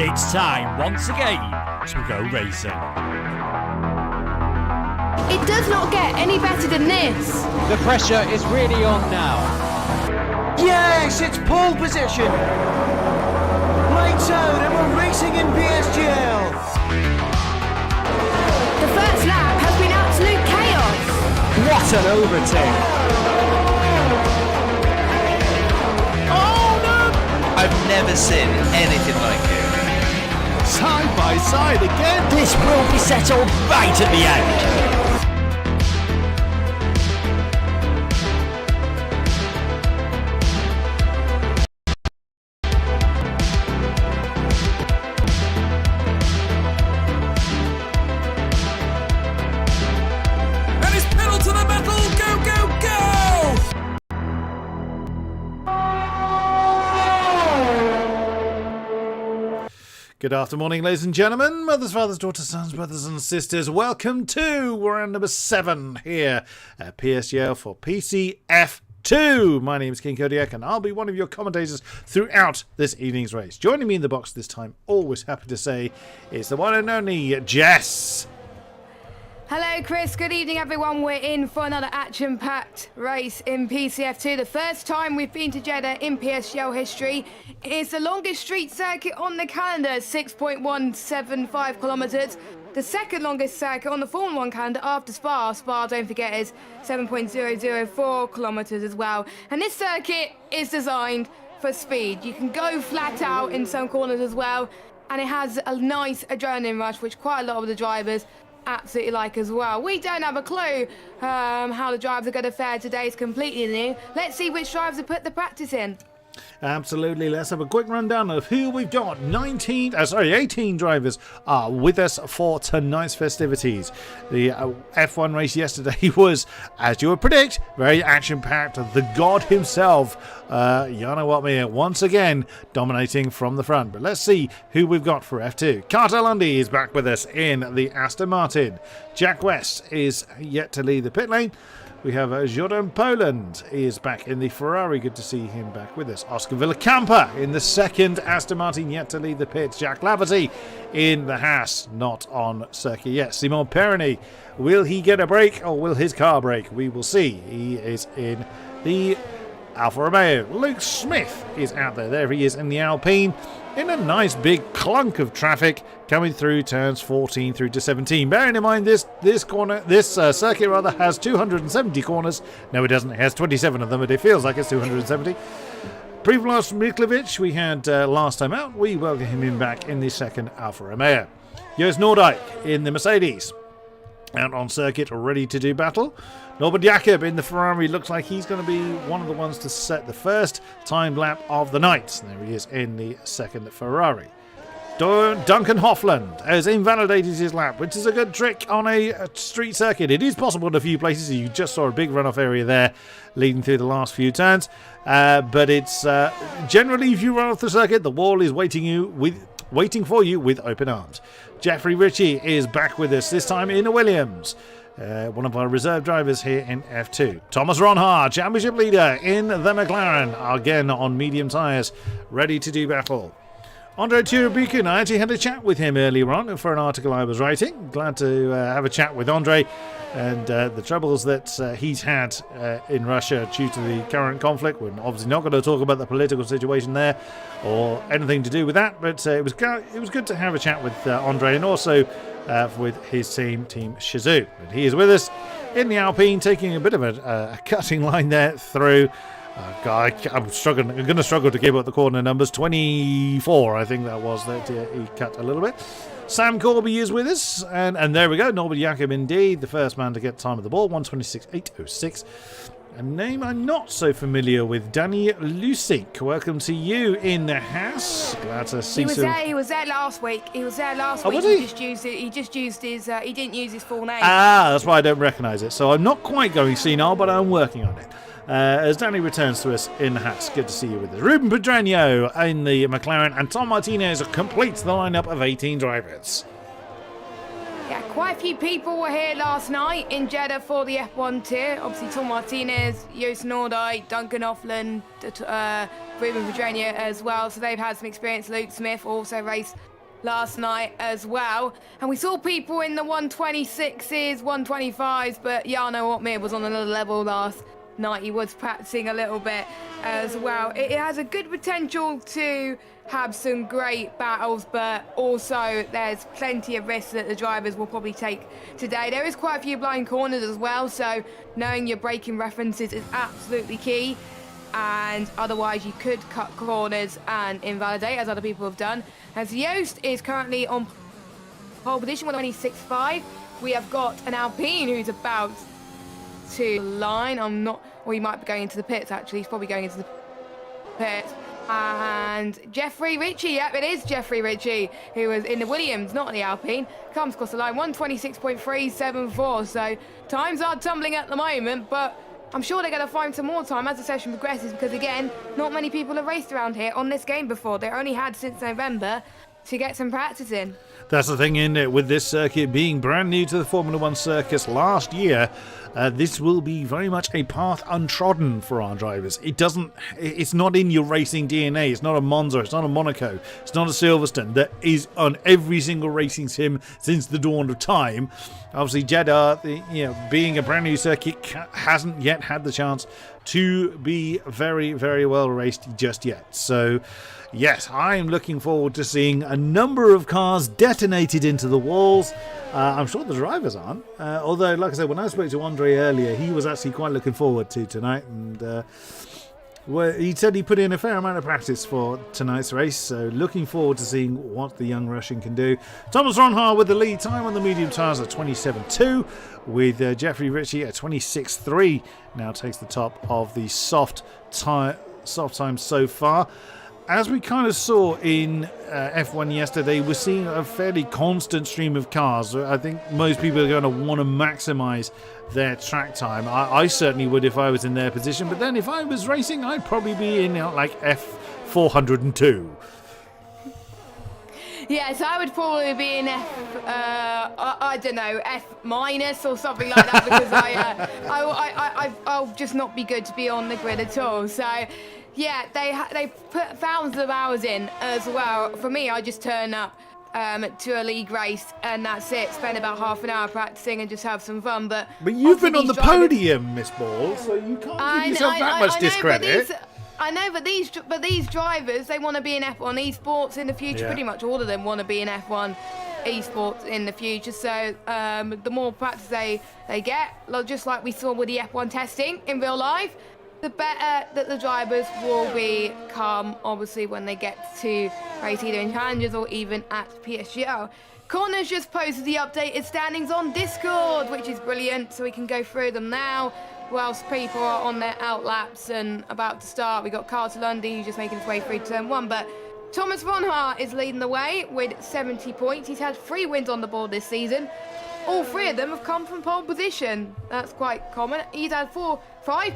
It's time once again to go racing. It does not get any better than this. The pressure is really on now. Yes, it's pole position. Lights out and we're racing in PSGL. The first lap has been absolute chaos. What an overtake! Oh no! I've never seen anything like it. Side by side again. This will be settled right at the end. Good afternoon, ladies and gentlemen, mothers, fathers, daughters, sons, brothers and sisters. Welcome to round number 7 here at PSGL for PCF2. My name is King Kodiak and I'll be one of your commentators throughout this evening's race. Joining me in the box this time, always happy to say, is the one and only Jess. Hello, Chris. Good evening, everyone. We're in for another action-packed race in PCF2. The first time we've been to Jeddah in PSGL history. It's the longest street circuit on the calendar, 6.175 kilometres. The second longest circuit on the Formula 1 calendar after Spa. Spa, don't forget, is 7.004 kilometres as well. And this circuit is designed for speed. You can go flat out in some corners as well. And it has a nice adrenaline rush, which quite a lot of the drivers absolutely like as well. We don't have a clue how the drivers are going to fare today. It's completely new. Let's see which drivers have put the practice in. Absolutely. Let's have a quick rundown of who we've got. 18 drivers are with us for tonight's festivities. The F1 race yesterday was, as you would predict, very action-packed. The god himself, Jarno Watmir, once again dominating from the front. But let's see who we've got for F2. Carter Lundy is back with us in the Aston Martin. Jack West is yet to lead the pit lane. We have Jordan Poland is back in the Ferrari. Good to see him back with us. Oscar Villacampa in the second Aston Martin, yet to lead the pits. Jack Laverty in the Haas, not on circuit yet. Simon Perroni, will he get a break or will his car break? We will see. He is in the Alfa Romeo. Luke Smith is out there. There he is in the Alpine, in a nice big clunk of traffic coming through turns 14 through to 17. Bearing in mind this circuit has 270 corners. No, it doesn't. It has 27 of them, but it feels like it's 270. Primož Mikhlovic we had last time out. We welcome him back in the second Alfa Romeo. Joost Noordijk in the Mercedes, out on circuit, ready to do battle. Norbert Jakob in the Ferrari looks like he's going to be one of the ones to set the first time lap of the night. There he is in the second Ferrari. Duncan Hofland has invalidated his lap, which is a good trick on a street circuit. It is possible in a few places. You just saw a big runoff area there leading through the last few turns. But it's generally, if you run off the circuit, the wall is waiting for you with open arms. Jeffrey Ritchie is back with us, this time in a Williams. One of our reserve drivers here in F2. Thomas Ronhaar, championship leader in the McLaren, again on medium tyres, ready to do battle. Andre Turabukun, I actually had a chat with him earlier on for an article I was writing. Glad to have a chat with Andre and the troubles that he's had in Russia due to the current conflict. We're obviously not going to talk about the political situation there or anything to do with that, but it was good to have a chat with Andre and also with his team Shazoo. But he is with us in the Alpine, taking a bit of a cutting line there through. I'm going to struggle to keep up the corner numbers. 24, I think that was that he cut a little bit. Sam Corby is with us, and there we go. Norbert Jakob indeed, the first man to get time of the ball, 1:26.806. A name I'm not so familiar with, Danny Lusik. Welcome to you in the Haas. Glad to see you. He was there last week. He just used it. He just used his. He didn't use his full name. That's why I don't recognise it. So I'm not quite going senile, but I'm working on it. As Danny returns to us in the Haas. Good to see you with us. Ruben Pedreño in the McLaren, and Tom Martinez completes the lineup of 18 drivers. Yeah, Yeah, quite a few people were here last night in Jeddah for the F1 tier. Obviously, Tom Martinez, Joost Noordijk, Duncan Offland, Ruben Pedreña as well. So they've had some experience. Luke Smith also raced last night as well. And we saw people in the 126s, 125s, but Jarno Opmeer was on another level last night. He was practicing a little bit as well. It has a good potential to have some great battles, but also there's plenty of risks that the drivers will probably take today. There is quite a few blind corners as well, so knowing your braking references is absolutely key, and otherwise you could cut corners and invalidate, as other people have done. As Joost is currently on pole position with 26.5. We have got an Alpine who's about to line. Or he might be going into the pits, actually. He's probably going into the pits. And Jeffrey Ritchie, yep, it is Jeffrey Ritchie, who was in the Williams, not the Alpine, comes across the line, 126.374. So times are tumbling at the moment, but I'm sure they're going to find some more time as the session progresses, because again, not many people have raced around here on this game before. They only had since November to get some practice in. That's the thing, isn't it? With this circuit being brand new to the Formula One circus last year, this will be very much a path untrodden for our drivers. It's not in your racing DNA. It's not a Monza. It's not a Monaco. It's not a Silverstone that is on every single racing sim since the dawn of time. Obviously, Jeddah, being a brand new circuit, hasn't yet had the chance to be very, very well raced just yet. So, yes, I'm looking forward to seeing a number of cars detonated into the walls. I'm sure the drivers aren't. Although, like I said, when I spoke to Andre earlier, he was actually quite looking forward to tonight. And he said he put in a fair amount of practice for tonight's race. So looking forward to seeing what the young Russian can do. Thomas Ronhaar with the lead time on the medium tyres at 27.2. With Jeffrey Ritchie at 26.3. Now takes the top of the soft time so far. As we kind of saw in F1 yesterday, we're seeing a fairly constant stream of cars. I think most people are going to want to maximise their track time. I certainly would if I was in their position. But then if I was racing, I'd probably be in like F402. Yes, I would probably be in I don't know, F minus or something like that, because I'll just not be good to be on the grid at all. So, yeah, they put thousands of hours in as well. For me, I just turn up to a league race and that's it. Spend about half an hour practicing and just have some fun. But you've been on the podium, Miss Ball, so you can't give yourself that much discredit. I know, but these drivers, they want to be in F1 esports in the future. Yeah. Pretty much all of them want to be in F1 esports in the future. So the more practice they get, just like we saw with the F1 testing in real life, the better that the drivers will become, obviously, when they get to race either in challenges or even at PSGL. Connor's just posted the updated standings on Discord, which is brilliant, so we can go through them now. Whilst people are on their outlaps and about to start, we got Carter Lundy who's just making his way through to turn 1. But Thomas Ronhaar is leading the way with 70 points. He's had 3 wins on the board this season. All 3 of them have come from pole position. That's quite common. He's had 6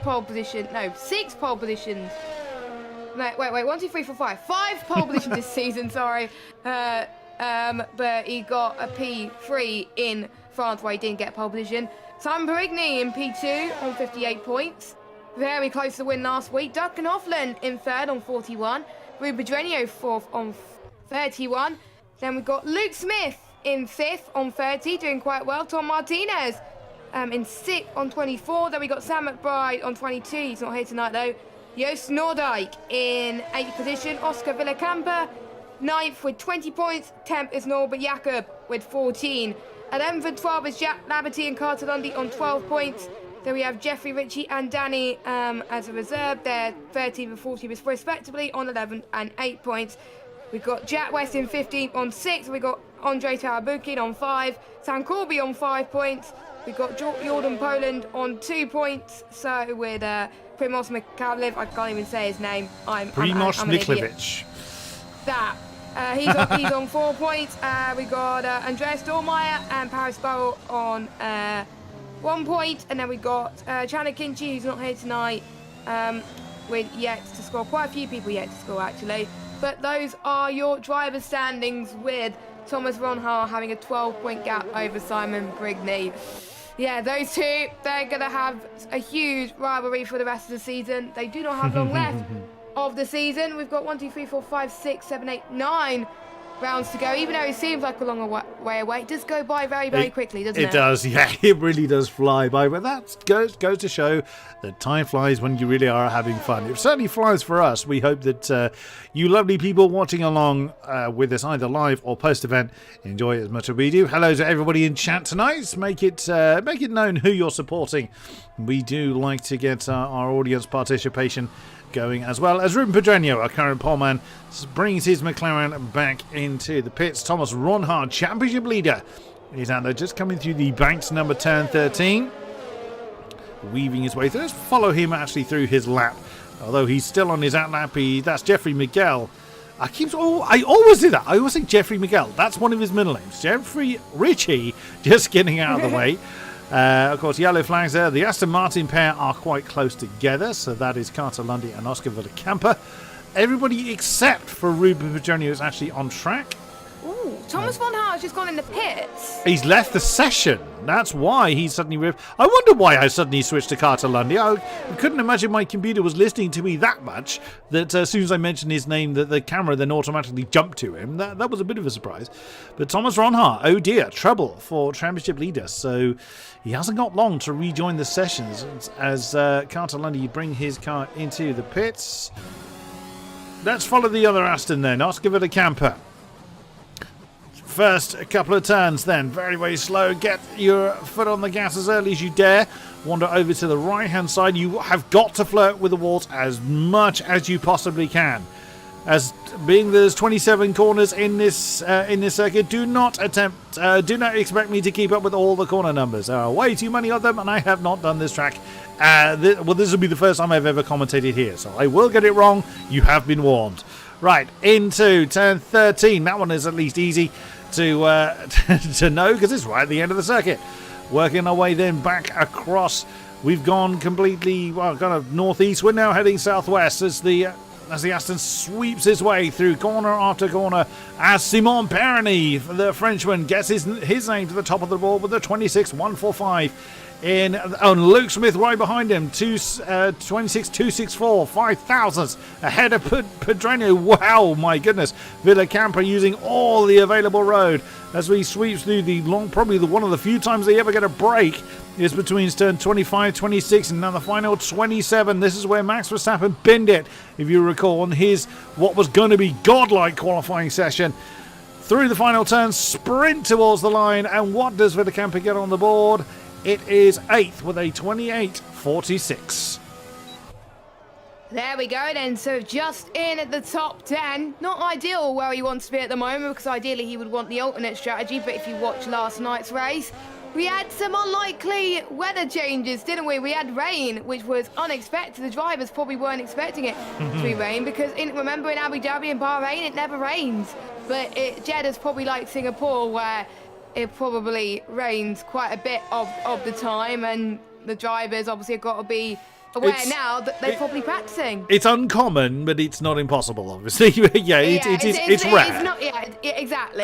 pole positions. No, wait, 1, 2, 3, 4, 5. 5 pole positions this season, sorry. But he got a P3 in France where he didn't get pole position. Simon Perigny in P2 on 58 points. Very close to the win last week. Duncan Offland in 3rd on 41. Ruben Pedreña 4th on 31. Then we've got Luke Smith in 5th on 30, doing quite well. Tom Martinez in 6th on 24. Then we got Sam McBride on 22. He's not here tonight though. Joost Noordijk in 8th position. Oscar Villacampa 9th with 20 points. 10th is Norbert Jakob with 14. At Enfield 12 is Jack Laverty and Carter Lundy on 12 points. Then we have Jeffrey Ritchie and Danny as a reserve. They're 13th and 14th respectively on 11 and 8 points. We've got Jack West in 15th on 6. We've got Andre Tarabukin on 5. Sam Corby on 5 points. We've got Jordan Poland on 2 points. So with Primoz Miklavlev, I can't even say his name. Primoz Miklavich. That. He's on 4 points. We got Andreas Dormeyer and Paris Burrell on 1 point, and then we got Chana Kinchi, who's not here tonight, with yet to score. Quite a few people yet to score actually. But those are your driver standings with Thomas Ronhar having a 12-point gap over Simon Brigney. Yeah, those two, they're going to have a huge rivalry for the rest of the season. They do not have long left of the season. We've got 1, 2, 3, 4, 5, 6, 7, 8, 9 rounds to go. Even though it seems like a long way away, it does go by very, very quickly, doesn't it? It does, yeah. It really does fly by. But that goes to show that time flies when you really are having fun. It certainly flies for us. We hope that you lovely people watching along with us, either live or post-event, enjoy it as much as we do. Hello to everybody in chat tonight. Make it known who you're supporting. We do like to get our audience participation going, as well as Ruben Pedreño, our current poleman, brings his McLaren back into the pits. Thomas Ronhard, championship leader, is out there just coming through the banked number turn 13, weaving his way through. Let's follow him actually through his lap, although he's still on his out lap. That's Jeffrey Miguel. I always do that. I always think Jeffrey Miguel. That's one of his middle names. Jeffrey Ritchie, just getting out of the way. Of course, yellow flags there. The Aston Martin pair are quite close together, so that is Carter Lundy and Oscar Villacampa. Everybody except for Ruben Pedreño is actually on track. Ooh, Thomas Ronhar has just gone in the pits. He's left the session. That's why he's suddenly ripped. I wonder why I suddenly switched to Carter Lundy. I couldn't imagine my computer was listening to me that much that as soon as I mentioned his name, that the camera then automatically jumped to him. That was a bit of a surprise. But Thomas Ronhar, oh dear, trouble for championship leader. So he hasn't got long to rejoin the sessions as Carter Lundy bring his car into the pits. Let's follow the other Aston then. Oscar Villacampa. First a couple of turns then, very, very slow. Get your foot on the gas as early as you dare. Wander over to the right-hand side. You have got to flirt with the walls as much as you possibly can. As being there's 27 corners in this circuit, do not expect me to keep up with all the corner numbers. There are way too many of them, and I have not done this track. This will be the first time I've ever commentated here, so I will get it wrong. You have been warned. Right, into turn 13. That one is at least easy to know because it's right at the end of the circuit. Working our way then back across. We've gone completely kind of northeast. We're now heading southwest as the Aston sweeps his way through corner after corner as Simon Perroni, the Frenchman, gets his name to the top of the board with the 26.145. Luke Smith right behind him, 26.264, 5 thousandths ahead of Pedreño. Wow, my goodness. Villacampa using all the available road as we sweep through the long, probably one of the few times they ever get a break is between turn 25, 26 and now the final 27. This is where Max Verstappen binned it, if you recall, on his what was going to be godlike qualifying session. Through the final turn, sprint towards the line, and what does Villacampa get on the board? It is 8th with a 28.46. There we go then, so just in at the top 10. Not ideal where he wants to be at the moment because ideally he would want the alternate strategy, but if you watch last night's race, we had some unlikely weather changes, didn't we? We had rain, which was unexpected. The drivers probably weren't expecting it to be rain because remember in Abu Dhabi and Bahrain, it never rains. But Jeddah's probably like Singapore where it probably rains quite a bit of the time, and the drivers obviously have got to be aware now that they're probably practicing. It's uncommon, but it's not impossible, obviously. It's rare. It's not, exactly.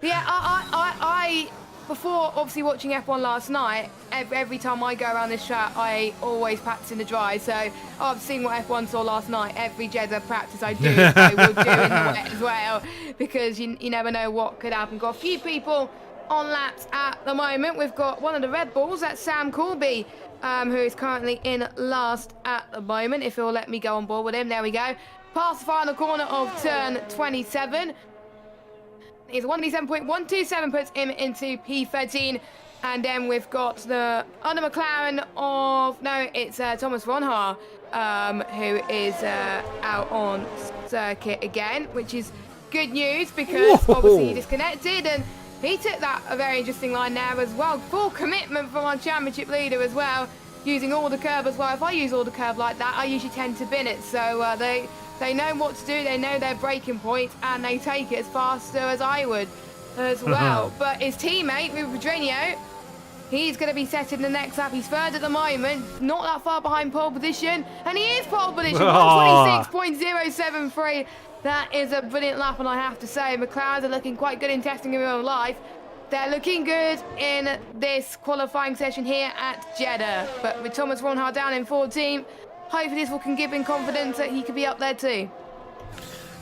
I before obviously watching F1 last night, every time I go around this track, I always practice in the dry. So I've seen what F1 saw last night. Every Jeddah practice I do, I will do in the wet as well, because you never know what could happen. Got a few people on laps at the moment. We've got one of the Red Bulls, that's Sam Corby, who is currently in last at the moment. If he'll let me go on board with him, there we go. Past the final corner of turn 27. Is 127.127 puts him into P13, and then we've got the under McLaren of it's Thomas Ronhar, who is out on circuit again, which is good news because obviously he disconnected and he took that a very interesting line there as well. Full commitment from our championship leader as well, using all the curve as well. If I use all the curve like that, I usually tend to bin it, so they know what to do, they know their braking point, and they take it as faster as I would as well. But his teammate, Ruben Pedreño, He's going to be setting the next lap. He's third at the moment, not that far behind pole position. And he is pole position, 126.073. That is a brilliant lap, and I have to say, McLaren are looking quite good in testing in real life. They're looking good in this qualifying session here at Jeddah. But with Thomas Ronhard down in 14th, hopefully this can give him confidence that he could be up there too.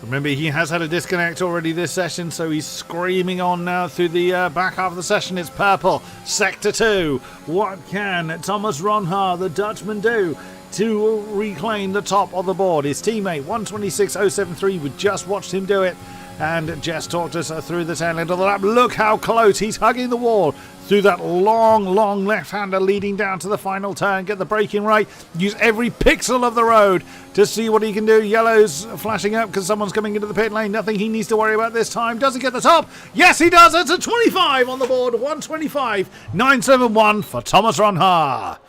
Remember, he has had a disconnect already this session, so he's screaming on now through the back half of the session. It's purple, Sector 2. What can Thomas Ronhard, the Dutchman, do to reclaim the top of the board? His teammate, 126.073, we just watched him do it. And Jess talked us through the tail end of the lap. Look how close he's hugging the wall through that long left-hander leading down to the final turn. Get the braking right. Use every pixel of the road to see what he can do. Yellow's flashing up because someone's coming into the pit lane. Nothing he needs to worry about this time. Does he get the top? Yes, he does. It's a 25 on the board. 125.971 for Thomas Ronhard.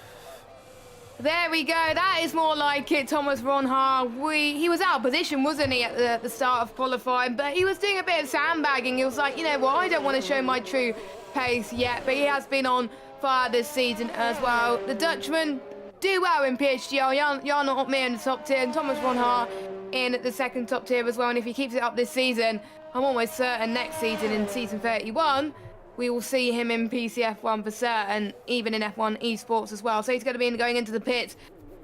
There we go. That is more like it, Thomas Ronhard. He was out of position, wasn't he, at the start of qualifying? But he was doing a bit of sandbagging. He was like, you know what, I don't want to show my true pace yet. But he has been on fire this season as well. The Dutchman do well in PSGL. Jan Otmir in the top tier, and Thomas Ronhard in the second top tier as well. And if he keeps it up this season, I'm almost certain next season, in season 31, we will see him in PCF1 for certain, even in F1 esports as well. So he's going to be going into the pits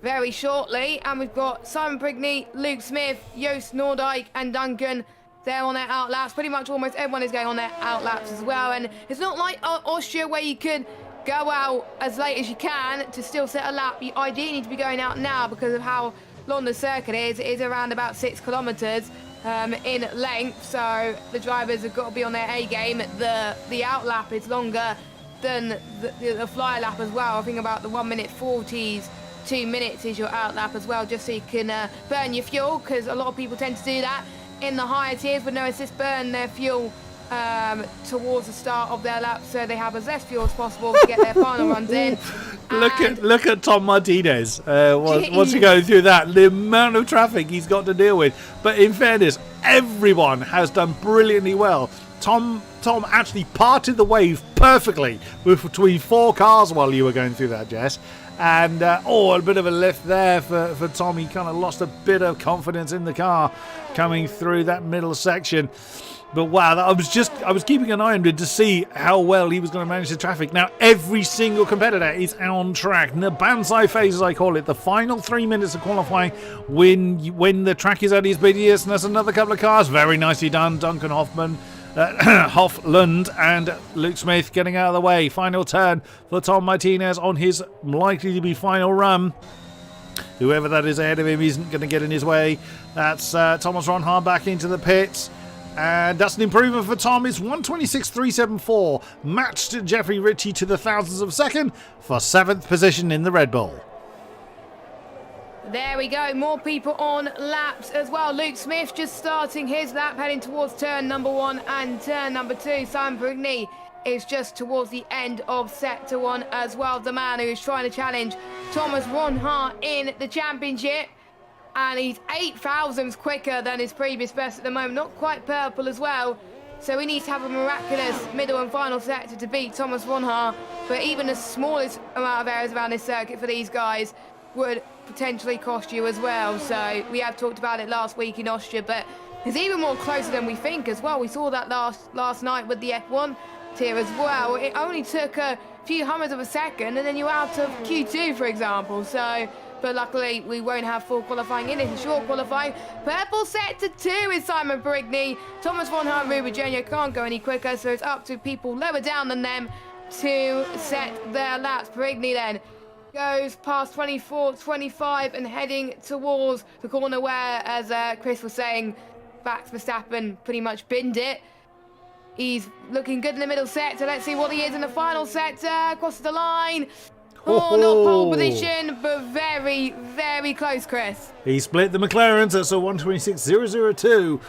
very shortly. And we've got Simon Prigney, Luke Smith, Joost Noordijk and Duncan. They're on their outlaps. Pretty much almost everyone is going on their outlaps as well. And it's not like Austria where you could go out as late as you can to still set a lap. You ideally need to be going out now because of how long the circuit is. It is around about 6 kilometres. In length, so the drivers have got to be on their A game. The out lap is longer than the fly lap as well. I think about the 1 minute 40s, 2 minutes is your out lap as well, just so you can burn your fuel, because a lot of people tend to do that in the higher tiers with no assist, burn their fuel towards the start of their lap, so they have as less fuel as possible to get their final runs in. Look at Tom Martinez. Once you go through that, the amount of traffic he's got to deal with. But in fairness, everyone has done brilliantly well. Tom actually parted the wave perfectly between 4 cars while you were going through that, Jess. And a bit of a lift there for Tom. He kind of lost a bit of confidence in the car coming through that middle section. But wow, I was keeping an eye on him to see how well he was going to manage the traffic. Now, every single competitor is on track. The banzai phase, as I call it, the final 3 minutes of qualifying when the track is at its busiest, and there's another couple of cars. Very nicely done. Duncan Hoflund and Luke Smith getting out of the way. Final turn for Tom Martinez on his likely to be final run. Whoever that is ahead of him isn't going to get in his way. That's Thomas Ronhard back into the pits. And that's an improvement for Tom. It's 126.374. Matched Jeffrey Ritchie to the thousandths of a second for 7th position in the Red Bull. There we go. More people on laps as well. Luke Smith just starting his lap, heading towards turn number 1 and turn number 2. Simon Prigney is just towards the end of sector 1 as well. The man who is trying to challenge Thomas Ronhard in the championship. And he's 8 thousandths quicker than his previous best at the moment. Not quite purple as well. So he needs to have a miraculous middle and final sector to beat Thomas Ronhard. But even the smallest amount of areas around this circuit for these guys would potentially cost you as well. So we have talked about it last week in Austria, but it's even more closer than we think as well. We saw that last night with the F1 tier as well. It only took a few hundredths of a second, and then you're out of Q2, for example. So... but luckily, we won't have full qualifying in it. It's short qualifying. Purple sector 2 is Simon Prigney. Thomas Ronhard and Jr. can't go any quicker, so it's up to people lower down than them to set their laps. Prigney then goes past 24, 25 and heading towards the corner where, as Chris was saying, Max Verstappen pretty much binned it. He's looking good in the middle sector. Let's see what he is in the final sector. Across the line. Oh, not pole position, but very, very close, Chris. He split the McLarens. That's a 126.002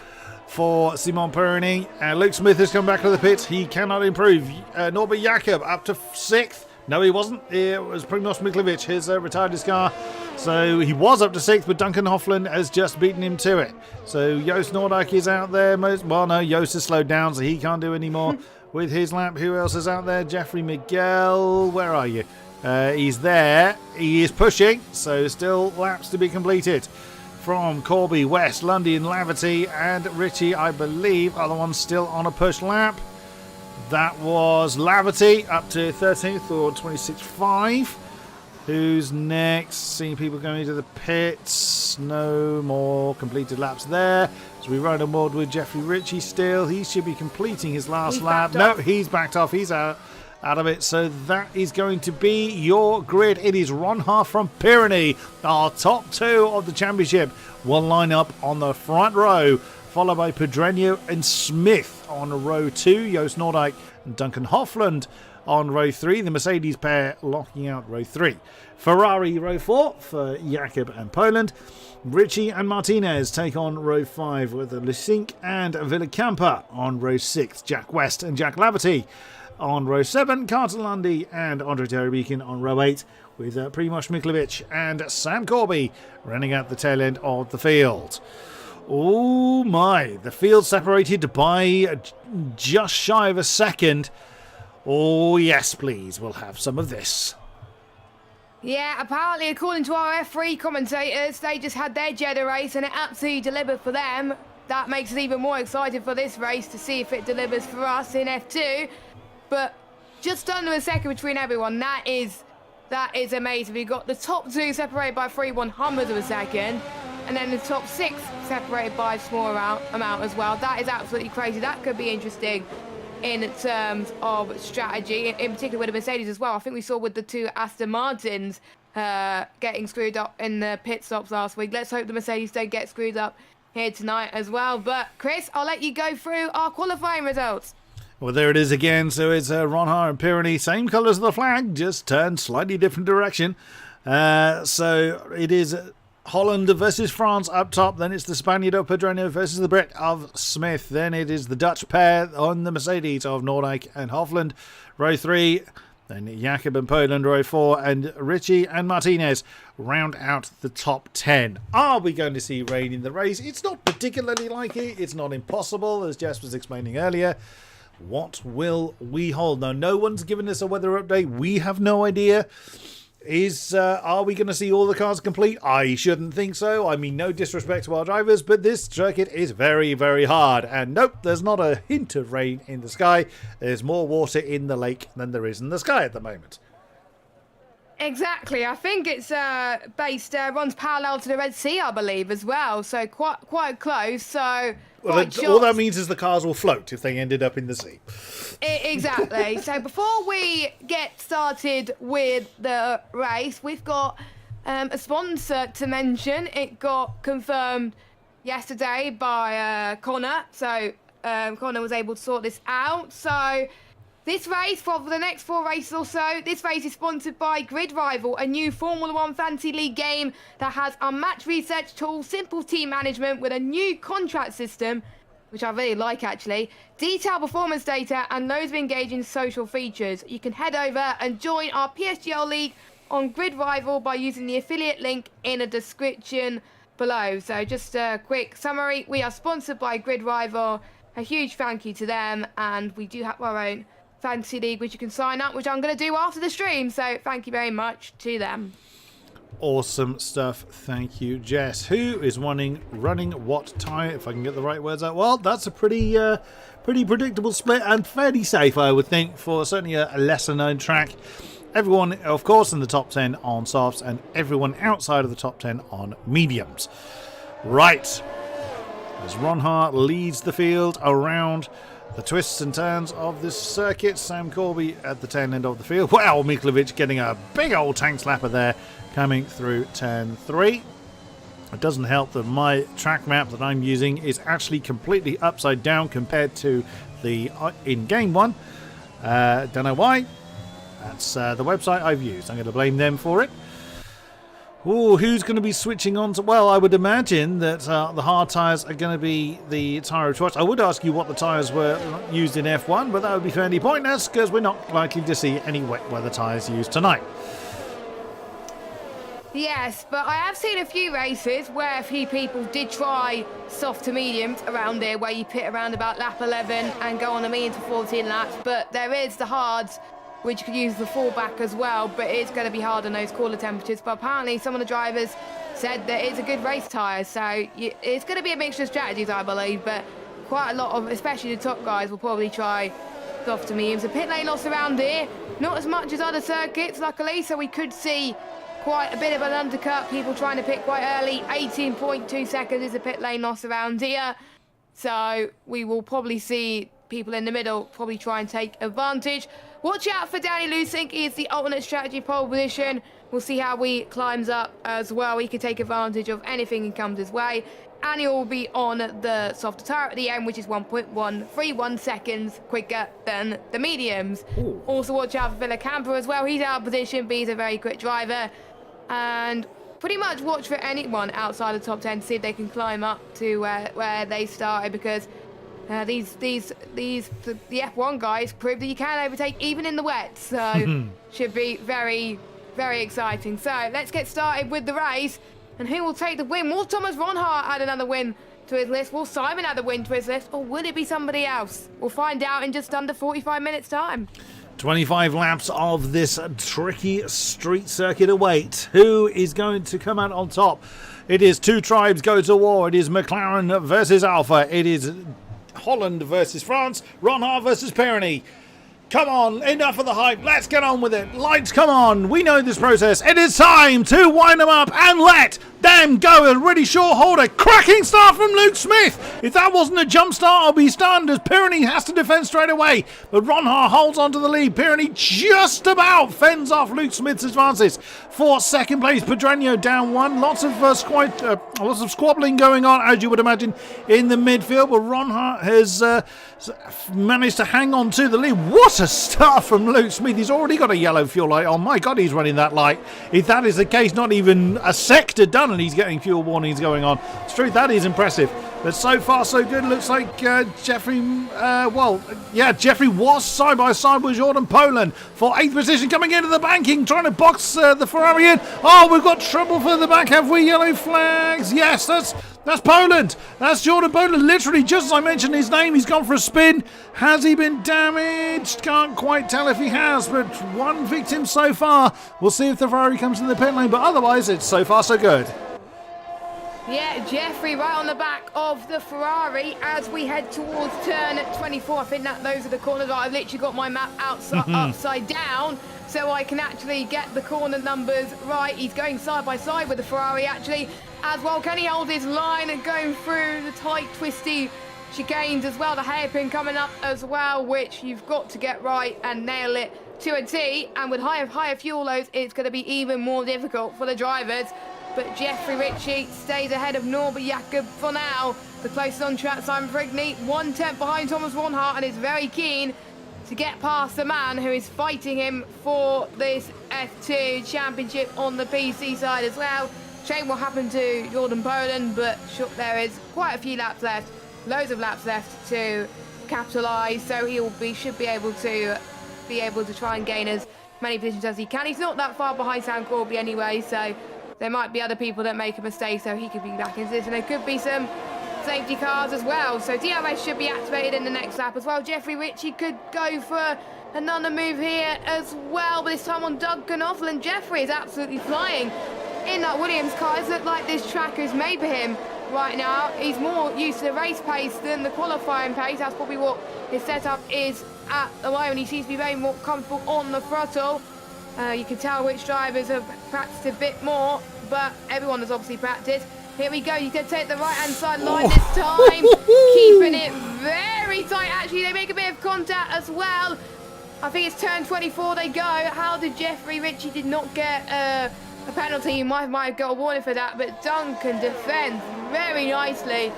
for Simon Pironi. Luke Smith has come back to the pits. He cannot improve. Norbert Jakob up to 6th. No, he wasn't. It was Primoz Miklovic. His retired his car. So he was up to 6th, but Duncan Hoflund has just beaten him to it. So Joost Noordijk is out there. Joost has slowed down, so he can't do any more. with his lap. Who else is out there? Jeffrey Miguel. Where are you? He's there. He is pushing, so still laps to be completed. From Corby, West, Lundy and Laverty, and Richie, I believe, are the ones still on a push lap. That was Laverty up to 13th or 26.5. Who's next? Seeing people going into the pits. No more completed laps there. So we ride on board with Jeffrey Ritchie still. He should be completing his last lap. No, he's backed off. He's out of it. So that is going to be your grid. It is Ron Hart from Pyrenees. Our top two of the championship will line up on the front row, followed by Pedreño and Smith on row 2. Joost Noordijk and Duncan Hofland on row 3. The Mercedes pair locking out row 3. Ferrari row 4 for Jakob and Poland. Richie and Martinez take on row 5 with Lusink and Villacampa on row 6. Jack West and Jack Laverty on row 7. Carter Lundy and Andre Terry on row 8 with Primož Miklovic and Sam Corby running at the tail end of the field. Oh my, the field separated by just shy of a second. Oh yes, please, we'll have some of this. Yeah, apparently, according to our F3 commentators, they just had their Jeddah race and it absolutely delivered for them. That makes us even more excited for this race to see if it delivers for us in F2. But just under a second between everyone, that is amazing. We've got the top 2 separated by 3/100th of a second, and then the top 6 separated by a small amount as well. That is absolutely crazy. That could be interesting in terms of strategy, in particular with the Mercedes as well. I think we saw with the 2 Aston Martins getting screwed up in the pit stops last week. Let's hope the Mercedes don't get screwed up here tonight as well. But Chris, I'll let you go through our qualifying results. Well, there it is again. So it's Ron Hart and Pyrenees, same colours of the flag, just turned slightly different direction. So it is Holland versus France up top. Then it's the Spaniard of Pedreño versus the Brit of Smith. Then it is the Dutch pair on the Mercedes of Noordijk and Hofland. Row 3. Then Jakob and Poland, row 4. And Richie and Martinez round out the top 10. Are we going to see rain in the race? It's not particularly likely. It's not impossible, as Jess was explaining earlier. What will we hold? Now, no one's given us a weather update. We have no idea. Are we going to see all the cars complete? I shouldn't think so. I mean, no disrespect to our drivers, but this circuit is very, very hard. And nope, there's not a hint of rain in the sky. There's more water in the lake than there is in the sky at the moment. Exactly. I think it's runs parallel to the Red Sea, I believe, as well. So quite close. So all that means is the cars will float if they ended up in the sea. Exactly. So before we get started with the race, we've got a sponsor to mention. It got confirmed yesterday by Connor. So Connor was able to sort this out. So this race, for the next 4 races or so, this race is sponsored by Grid Rival, a new Formula 1 Fantasy League game that has unmatched research tools, simple team management with a new contract system, which I really like actually, detailed performance data and loads of engaging social features. You can head over and join our PSGL League on Grid Rival by using the affiliate link in the description below. So just a quick summary, we are sponsored by Grid Rival, a huge thank you to them, and we do have our own Fantasy League which you can sign up, which I'm going to do after the stream, so thank you very much to them. Awesome stuff. Thank you, Jess. Who is running what tyre, if I can get the right words out? Well, that's a pretty predictable split and fairly safe, I would think, for certainly a lesser known track. Everyone, of course, in the top 10 on softs and everyone outside of the top 10 on mediums. Right. As Ron Hart leads the field around the twists and turns of this circuit, Sam Corby at the tail end of the field. Wow, Miklovic getting a big old tank slapper there, coming through turn 3. It doesn't help that my track map that I'm using is actually completely upside down compared to the in-game one. Don't know why. That's the website I've used. I'm going to blame them for it. Ooh, who's going to be switching on to... Well, I would imagine that the hard tyres are going to be the tyre of choice. I would ask you what the tyres were used in F1, but that would be fairly pointless because we're not likely to see any wet weather tyres used tonight. Yes, but I have seen a few races where a few people did try soft to mediums around here, where you pit around about lap 11 and go on a medium for 14 laps. But there is the hards, which you could use the fallback as well, but it's going to be hard on those cooler temperatures. But apparently some of the drivers said that it's a good race tyre, so it's going to be a mixture of strategies, I believe, but quite a lot of, especially the top guys, will probably try soft to mediums. The pit lane loss around here, not as much as other circuits, luckily, so we could see quite a bit of an undercut, people trying to pit quite early. 18.2 seconds is the pit lane loss around here. So we will probably see people in the middle probably try and take advantage. Watch out for Danny Lusink. He is the alternate strategy pole position. We'll see how he climbs up as well. He can take advantage of anything that comes his way. And he will be on the softer tyre at the end, which is 1.131 seconds quicker than the mediums. Ooh. Also watch out for Villa Camper as well. He's out of position, but he's a very quick driver. And pretty much watch for anyone outside the top 10 to see if they can climb up to where they started, because the F1 guys prove that you can overtake even in the wet. So should be very, very exciting. So let's get started with the race. And who will take the win? Will Thomas Ronhart add another win to his list? Will Simon add a win to his list? Or will it be somebody else? We'll find out in just under 45 minutes time. 25 laps of this tricky street circuit await. Who is going to come out on top? It is two tribes go to war. It is McLaren versus Alpha. It is Holland versus France. Ronhart versus Pyrenees. Come on, enough of the hype. Let's get on with it. Lights, come on. We know this process. It is time to wind them up and let them go. A really short holder. Cracking start from Luke Smith. If that wasn't a jump start, I'll be stunned, as Pyrenees has to defend straight away. But Ronhart holds on to the lead. Pyrenees just about fends off Luke Smith's advances. For second place, Pedreño down one. Lots of squabbling going on, as you would imagine, in the midfield. But Ronhart has managed to hang on to the lead. What a start from Luke Smith. He's already got a yellow fuel light on. My God, he's running that light. If that is the case, not even a sector done and he's getting fuel warnings going on. It's true, that is impressive. But so far, so good. Looks like Jeffrey was side by side with Jordan Poland for 8th position, coming into the banking, trying to box the Ferrari in. Oh, we've got trouble for the back. Have we? Yellow flags. Yes, that's Poland. That's Jordan Poland. Literally, just as I mentioned his name, he's gone for a spin. Has he been damaged? Can't quite tell if he has, but one victim so far. We'll see if the Ferrari comes in the pit lane, but otherwise, it's so far, so good. Yeah, Jeffrey right on the back of the Ferrari as we head towards turn 24. I think that those are the corners. I've literally got my map upside down so I can actually get the corner numbers right. He's going side by side with the Ferrari actually as well. Can he hold his line and going through the tight, twisty chicanes as well? The hairpin coming up as well, which you've got to get right and nail it to a T. And with higher fuel loads, it's going to be even more difficult for the drivers. But Jeffrey Ritchie stays ahead of Norbert Jakob for now. The closest on track, Simon Frigney, 1/10 behind Thomas Ronhart, and is very keen to get past the man who is fighting him for this F2 championship on the PC side as well. Shame what happened to Jordan Poland, but there is quite a few laps left, loads of laps left to capitalise. So should be able to try and gain as many positions as he can. He's not that far behind Sam Corby anyway, so there might be other people that make a mistake, so he could be back in this. And there could be some safety cars as well. So DRS should be activated in the next lap as well. Jeffrey Ritchie could go for another move here as well, but this time on Duncan Offland. Jeffrey is absolutely flying in that Williams car. It looks like this track is made for him right now. He's more used to the race pace than the qualifying pace. That's probably what his setup is at the moment. He seems to be very more comfortable on the throttle. You can tell which drivers have practiced a bit more, but everyone has obviously practiced. Here we go. You can take the right-hand side line this time, keeping it very tight. Actually, they make a bit of contact as well. I think it's turn 24 they go. How did Jeffrey Ritchie did not get a penalty? You might have got a warning for that, but Duncan defends very nicely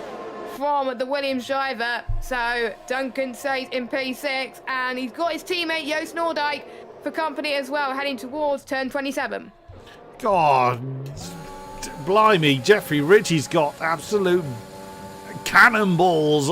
from the Williams driver. So Duncan stays in P6, and he's got his teammate Joost Noordijk for company as well, heading towards turn 27. God, blimey, Jeffrey Ritchie's got absolute cannonballs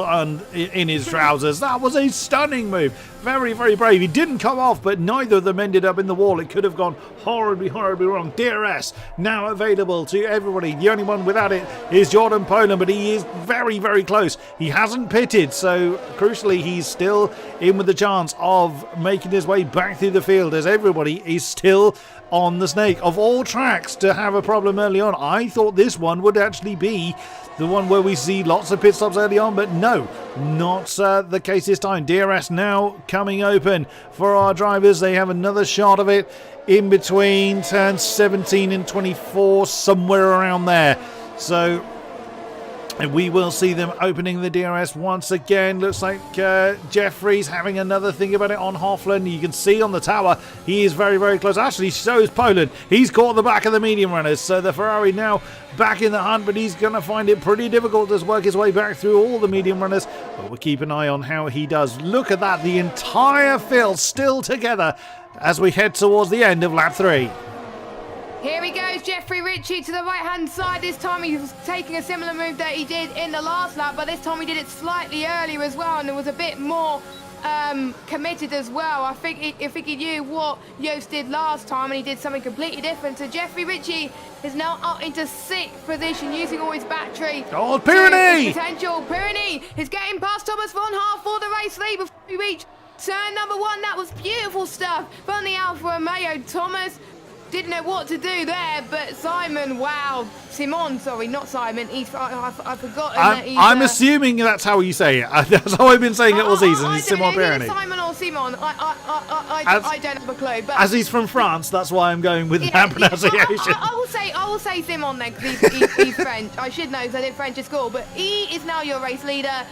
in his trousers. That was a stunning move. Very, very brave. He didn't come off, but neither of them ended up in the wall. It could have gone horribly, horribly wrong. DRS now available to everybody. The only one without it is Jordan Poland, but he is very, very close. He hasn't pitted, so crucially, he's still in with the chance of making his way back through the field, as everybody is still on the snake. Of all tracks to have a problem early on, I thought this one would actually be the one where we see lots of pit stops early on, but no, not the case this time. DRS now coming open for our drivers. They have another shot of it in between turns 17 and 24, somewhere around there. So and we will see them opening the DRS once again. Looks like Jeffrey's having another think about it on Hoffland. You can see on the tower, he is very, very close. Actually, so is Poland. He's caught the back of the medium runners. So the Ferrari now back in the hunt, but he's going to find it pretty difficult to work his way back through all the medium runners. But we'll keep an eye on how he does. Look at that. The entire field still together as we head towards the end of lap 3. Here he goes, Jeffrey Ritchie to the right-hand side. This time he was taking a similar move that he did in the last lap, but this time he did it slightly earlier as well, and it was a bit more committed as well. I think he knew what Joost did last time, and he did something completely different. So Jeffrey Ritchie is now up into 6th position, using all his battery. Oh, Pyrenees! Potential. Pyrenees is getting past Thomas von Haar for the race lead before we reach turn number 1. That was beautiful stuff from the Alfa Romeo. Thomas didn't know what to do there, but Simon, wow. Simon, sorry, not Simon. I've forgotten that he's... I'm assuming that's how you say it. That's how I've been saying it all season. It's Simon Pyrenees. Simon or Simon. I don't have a clue. But as he's from France, that's why I'm going with that pronunciation. I will say Simon then, because he's French. I should know because I did French at school. But he is now your race leader.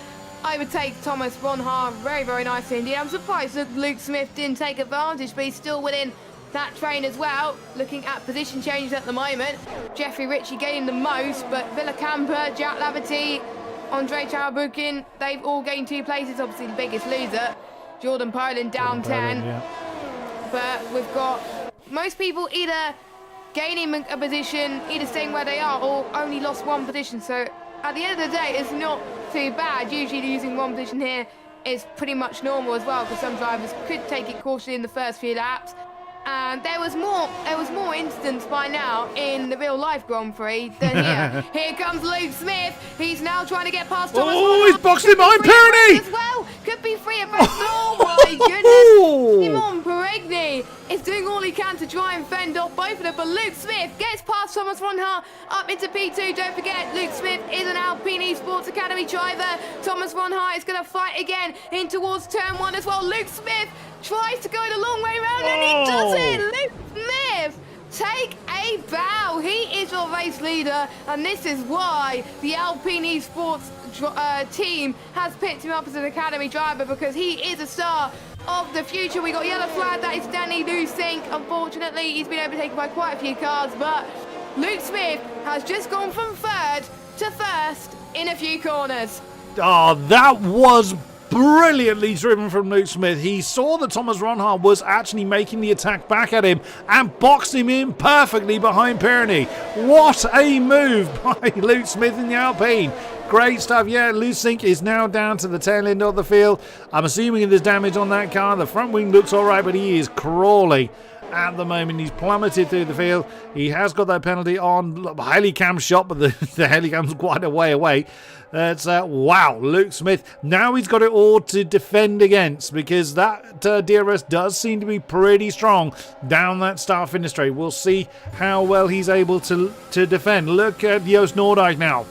I would take Thomas von Haar very, very nicely indeed. I'm surprised that Luke Smith didn't take advantage, but he's still within that train as well. Looking at position changes at the moment, Jeffrey Ritchie getting the most, but Villacampa, Jack Laverty, Andre Charabukin, they've all gained 2 places. Obviously the biggest loser, Jordan Poland down 10. Yeah. But we've got most people either gaining a position, either staying where they are, or only lost 1 position. So at the end of the day, it's not too bad. Usually losing 1 position here is pretty much normal as well, because some drivers could take it cautiously in the first few laps. And there was more incidents by now in the real life Grand Prix than here. Here comes Luke Smith. He's now trying to get past Thomas. Oh, he's boxed him behind Pyrenees as well. Could be free of both. Oh my goodness! Simon Pyrenees is doing all he can to try and fend off both of them. But Luke Smith gets past Thomas von Haar up into P2. Don't forget, Luke Smith is an Alpine Esports Academy driver. Thomas von Haar is going to fight again in towards turn 1 as well. Luke Smith tries to go the long way round, and he does it. Luke Smith, take a bow. He is your race leader, and this is why the Alpine Esports team has picked him up as an academy driver, because he is a star of the future. We got yellow flag. That is Danny Lusink. Unfortunately, he's been overtaken by quite a few cars, but Luke Smith has just gone from 3rd to 1st in a few corners. Oh, that was brilliantly driven from Luke Smith. He saw that Thomas von Haar was actually making the attack back at him and boxed him in perfectly behind Pyrenees. What a move by Luke Smith in the Alpine. Great stuff. Yeah, Lusink is now down to the tail end of the field. I'm assuming there's damage on that car. The front wing looks all right, but he is crawling at the moment. He's plummeted through the field. He has got that penalty on. Helicam shot, but the helicam's quite a way away. That's wow, Luke Smith. Now he's got it all to defend against, because that DRS does seem to be pretty strong down that start-finish straight. We'll see how well he's able to defend. Look at Joost Noordijk now.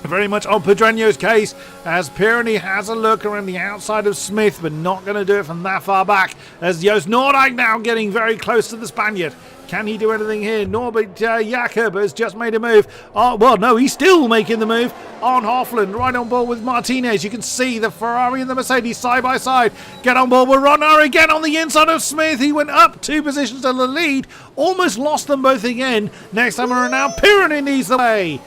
Very much on Pedreño's case, as Pyrenees has a look around the outside of Smith, but not going to do it from that far back, as Joost Noordijk now getting very close to the Spaniard. Can he do anything here? Norbert Jacob has just made a move. Oh, well, no, he's still making the move on Hoffland, right on board with Martinez. You can see the Ferrari and the Mercedes side by side. Get on board with Ronner again on the inside of Smith. He went up 2 positions to the lead, almost lost them both again. Next time around now, Pyrenees needs the way.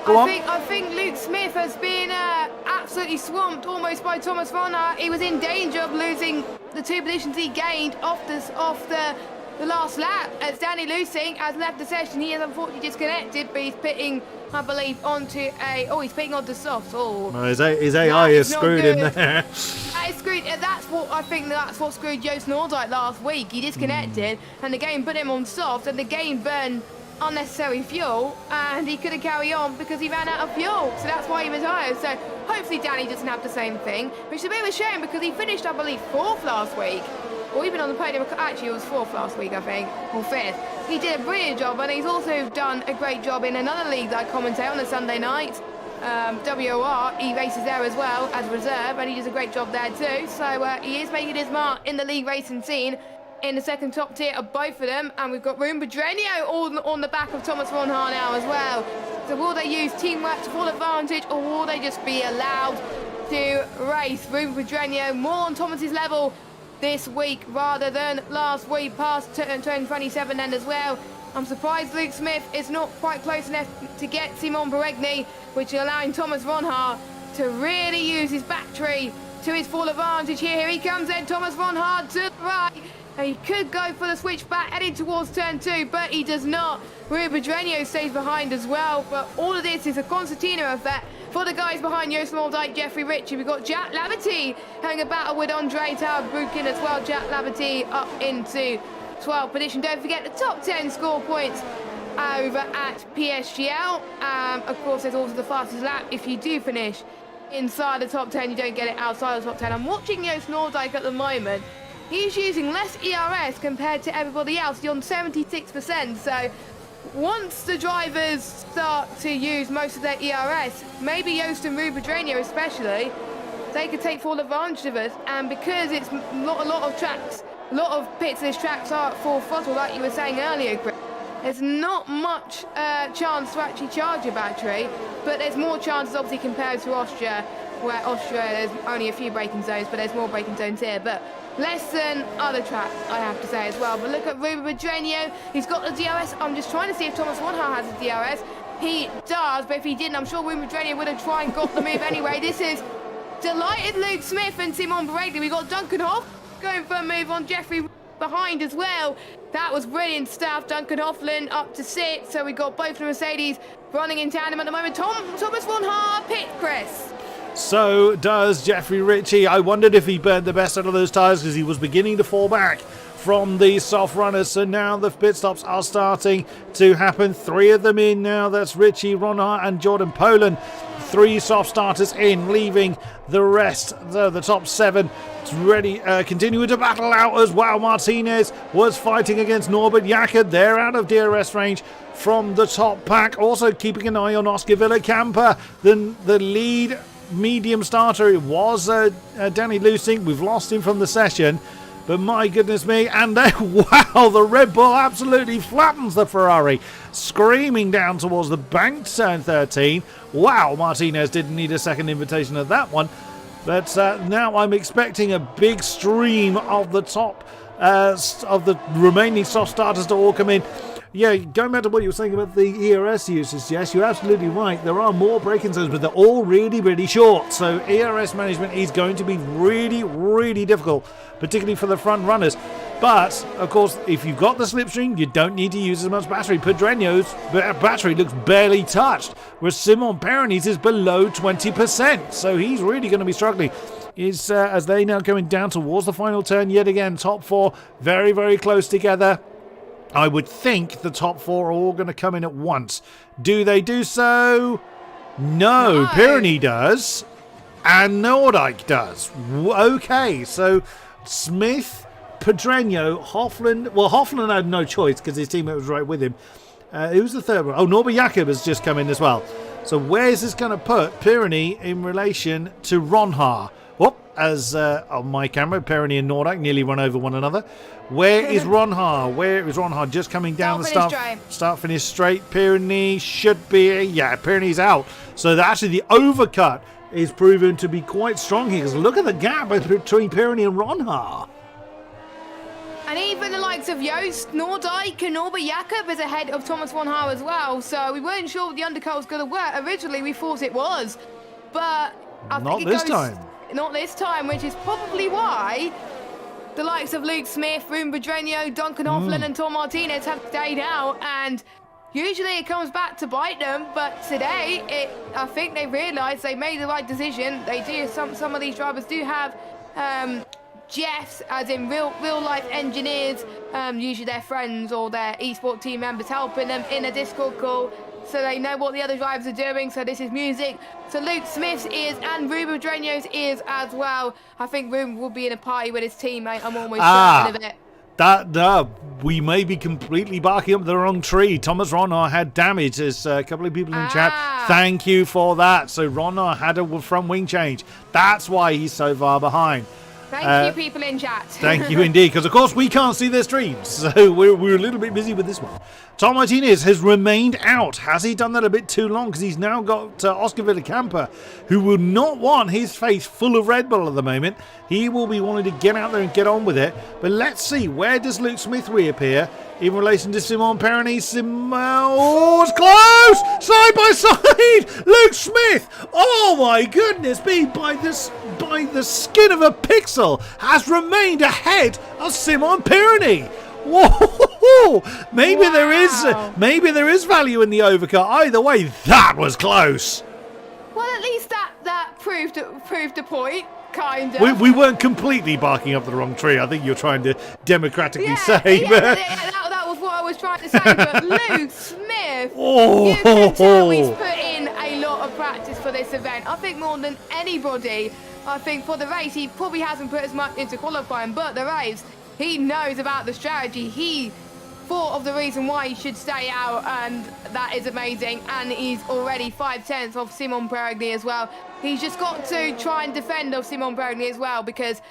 I think Luke Smith has been absolutely swamped almost by Thomas von Haar. He was in danger of losing the 2 positions he gained off the the last lap as Danny Lusing has left the session. He is unfortunately disconnected, but he's pitting, I believe, onto a... Oh, he's pitting onto softs. Oh, Well, his AI is screwed in there. That is screwed. That's what I think. That's what screwed Joost Noordijk last week. He disconnected, and the game put him on soft, and the game burned unnecessary fuel, and he couldn't carry on because he ran out of fuel. So that's why he retired. So hopefully Danny doesn't have the same thing, which is a bit of a shame because he finished, I believe, 4th last week, or even on the podium. Actually, it was 4th last week, I think, or 5th. He did a brilliant job, and he's also done a great job in another league that I commentate on a Sunday night. WOR, he races there as well as reserve, and he does a great job there too. So he is making his mark in the league racing scene in the second top tier of both of them. And we've got Ruben Pedreño all on the back of Thomas Ronhaar now as well. So will they use teamwork to full advantage, or will they just be allowed to race? Ruben Pedreño more on Thomas's level this week rather than last week, past turn 27 then as well. I'm surprised Luke Smith is not quite close enough to get Simon Beregni, which is allowing Thomas Ronhaar to really use his battery to his full advantage here. Here he comes then, Thomas Ronhaar to the right. And he could go for the switchback heading towards turn 2, but he does not. Ruben Pedreño stays behind as well, but all of this is a concertina effect for the guys behind Joost Noordijk, Jeffrey Ritchie. We've got Jack Laverty having a battle with Andre Tauberbuchen as well. Jack Laverty up into 12th position. Don't forget the top 10 score points over at PSGL. Of course, there's also the fastest lap. If you do finish inside the top 10, you don't get it outside the top 10. I'm watching Joost Noordijk at the moment. He's using less ERS compared to everybody else. He's on 76%. So once the drivers start to use most of their ERS, maybe Joost and Ruben Pedreño especially, they could take full advantage of us. And because it's not a lot of tracks, a lot of pits of this tracks are full throttle, like you were saying earlier, Chris, there's not much chance to actually charge your battery, but there's more chances obviously compared to Austria, where Austria there's only a few braking zones, but there's more braking zones here. But less than other tracks, I have to say as well. But look at Ruben Pedreño. He's got the DRS. I'm just trying to see if Thomas Ronhaar has a DRS. He does, but if he didn't, I'm sure Ruben Pedreño would have tried and got the move anyway. This is delighted Luke Smith and Simon Beregni. We've got Duncan Hoff going for a move on Jeffrey behind as well. That was brilliant stuff. Duncan Hoffland up to 6th. So we got both the Mercedes running in tandem at the moment. Thomas Ronhaar pit, Chris. So does Jeffrey Ritchie. I wondered if he burned the best out of those tyres because he was beginning to fall back from the soft runners. So now the pit stops are starting to happen. 3 of them in now. That's Ritchie, Ronhaar and Jordan Poland. 3 soft starters in, leaving the rest, the top 7 ready, continuing to battle out as well. Martinez was fighting against Norbert Jakob. They're out of DRS range from the top pack. Also keeping an eye on Oscar Villacampa, the lead medium starter. It was Danny Lusing. We've lost him from the session, but my goodness me. And then, wow, the Red Bull absolutely flattens the Ferrari, screaming down towards the banked turn 13. Wow, Martinez didn't need a second invitation at that one. But now I'm expecting a big stream of the top of the remaining soft starters to all come in. Yeah, going back to what you were saying about the ERS uses, yes, you're absolutely right. There are more braking zones, but they're all really, really short. So ERS management is going to be really, really difficult, particularly for the front runners. But, of course, if you've got the slipstream, you don't need to use as much battery. Pedreño's battery looks barely touched, whereas Simon Perronet's is below 20%. So he's really going to be struggling. As they now coming down towards the final turn yet again. Top 4 very, very close together. I would think the top 4 are all going to come in at once. Do they do so? No. Pironi does. And Noordijk does. Okay, so Smith, Pedreño, Hoffland. Well, Hoffland had no choice because his teammate was right with him. Who's the third one? Oh, Norbert Jakob has just come in as well. So where's this going to put Pironi in relation to Ronhaar? Whoop, as on my camera, Pironi and Noordijk nearly run over one another. Where is Ronhaar? Where is Ronhaar? Just coming down the start finish straight. Pironi should be, yeah, Pironi's out. So actually the overcut is proven to be quite strong here because look at the gap between Pironi and Ronhaar. And even the likes of Joost Noordijk and Norbert Jakob is ahead of Thomas Ronhaar as well. So we weren't sure the undercut was going to work. Originally we thought it was, but I think it goes, not this time, which is probably why the likes of Luke Smith, Ruben Pedreño, Duncan Hoffman and Tom Martinez have stayed out, and usually it comes back to bite them, but today I think they realised they made the right decision. They do, some of these drivers do have Jeffs, as in real life engineers, usually their friends or their eSport team members helping them in a Discord call, so they know what the other drivers are doing. So this is music to Luke Smith's ears and Ruben Pedreño's ears as well. I think Ruben will be in a party with his teammate. I'm almost certain of it. That we may be completely barking up the wrong tree. Thomas Ronnar had damage. There's a couple of people in chat. Thank you for that. So Ronnar had a front wing change. That's why he's so far behind. Thank you, people in chat. Thank you indeed, because of course we can't see their streams, so we're a little bit busy with this one. Tom Martinez has remained out. Has he done that a bit too long? Because he's now got Oscar Villacampa, who will not want his face full of Red Bull at the moment. He will be wanting to get out there and get on with it. But let's see, where does Luke Smith reappear in relation to Simon Perroni? Oh, it's close! Side by side! Luke Smith! Oh my goodness me, by the skin of a pixel, has remained ahead of Simon Perroni. Whoa! Maybe there is value in the overcut. Either way, that was close. Well, at least that proved a point, kind of. We weren't completely barking up the wrong tree. I think you're trying to democratically say. That was what I was trying to say. But Luke Smith, you can tell he's put in a lot of practice for this event. I think more than anybody. I think for the race, he probably hasn't put as much into qualifying, but the race, he knows about the strategy. He thought of the reason why he should stay out, and that is amazing. And he's already 5/10 of Simon Perroni as well. He's just got to try and defend of Simon Perroni as well, because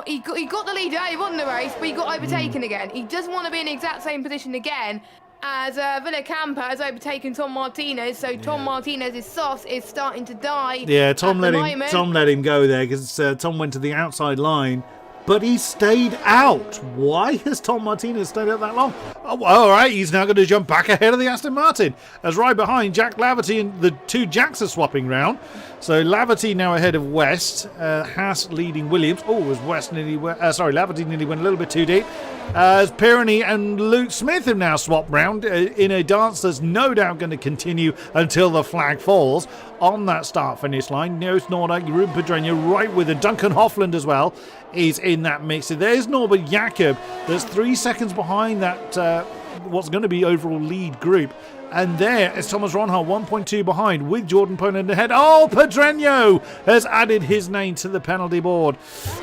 he got the lead earlier on in the race, but he got overtaken again. He doesn't want to be in the exact same position again, as Villacampa has overtaken Tom Martinez. So Tom Martinez's sauce is starting to die. Yeah, Tom let him go there, because Tom went to the outside line. But he stayed out. Why has Tom Martinez stayed out that long? Oh, all right, he's now going to jump back ahead of the Aston Martin. As right behind, Jack Laverty and the two Jacks are swapping round. So Laverty now ahead of West. Haas leading Williams. Oh, as Laverty nearly went a little bit too deep. As Perroni and Luke Smith have now swapped round in a dance that's no doubt going to continue until the flag falls on that start-finish line. Niels Nordic, Ruben Pedreño right with it. Duncan Hoffland as well is in that mix. There's Norbert Jakob. There's 3 seconds behind that what's going to be overall lead group. And there is Thomas Ronhart, 1.2 behind with Jordan Poland ahead. Oh, Pedreño has added his name to the penalty board.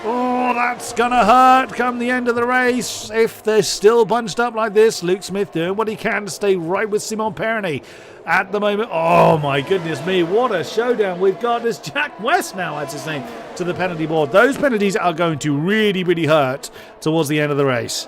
Oh, that's going to hurt come the end of the race. If they're still bunched up like this, Luke Smith doing what he can to stay right with Simon Perroni at the moment. Oh, my goodness me. What a showdown we've got. As Jack West now adds his name to the penalty board. Those penalties are going to really, really hurt towards the end of the race.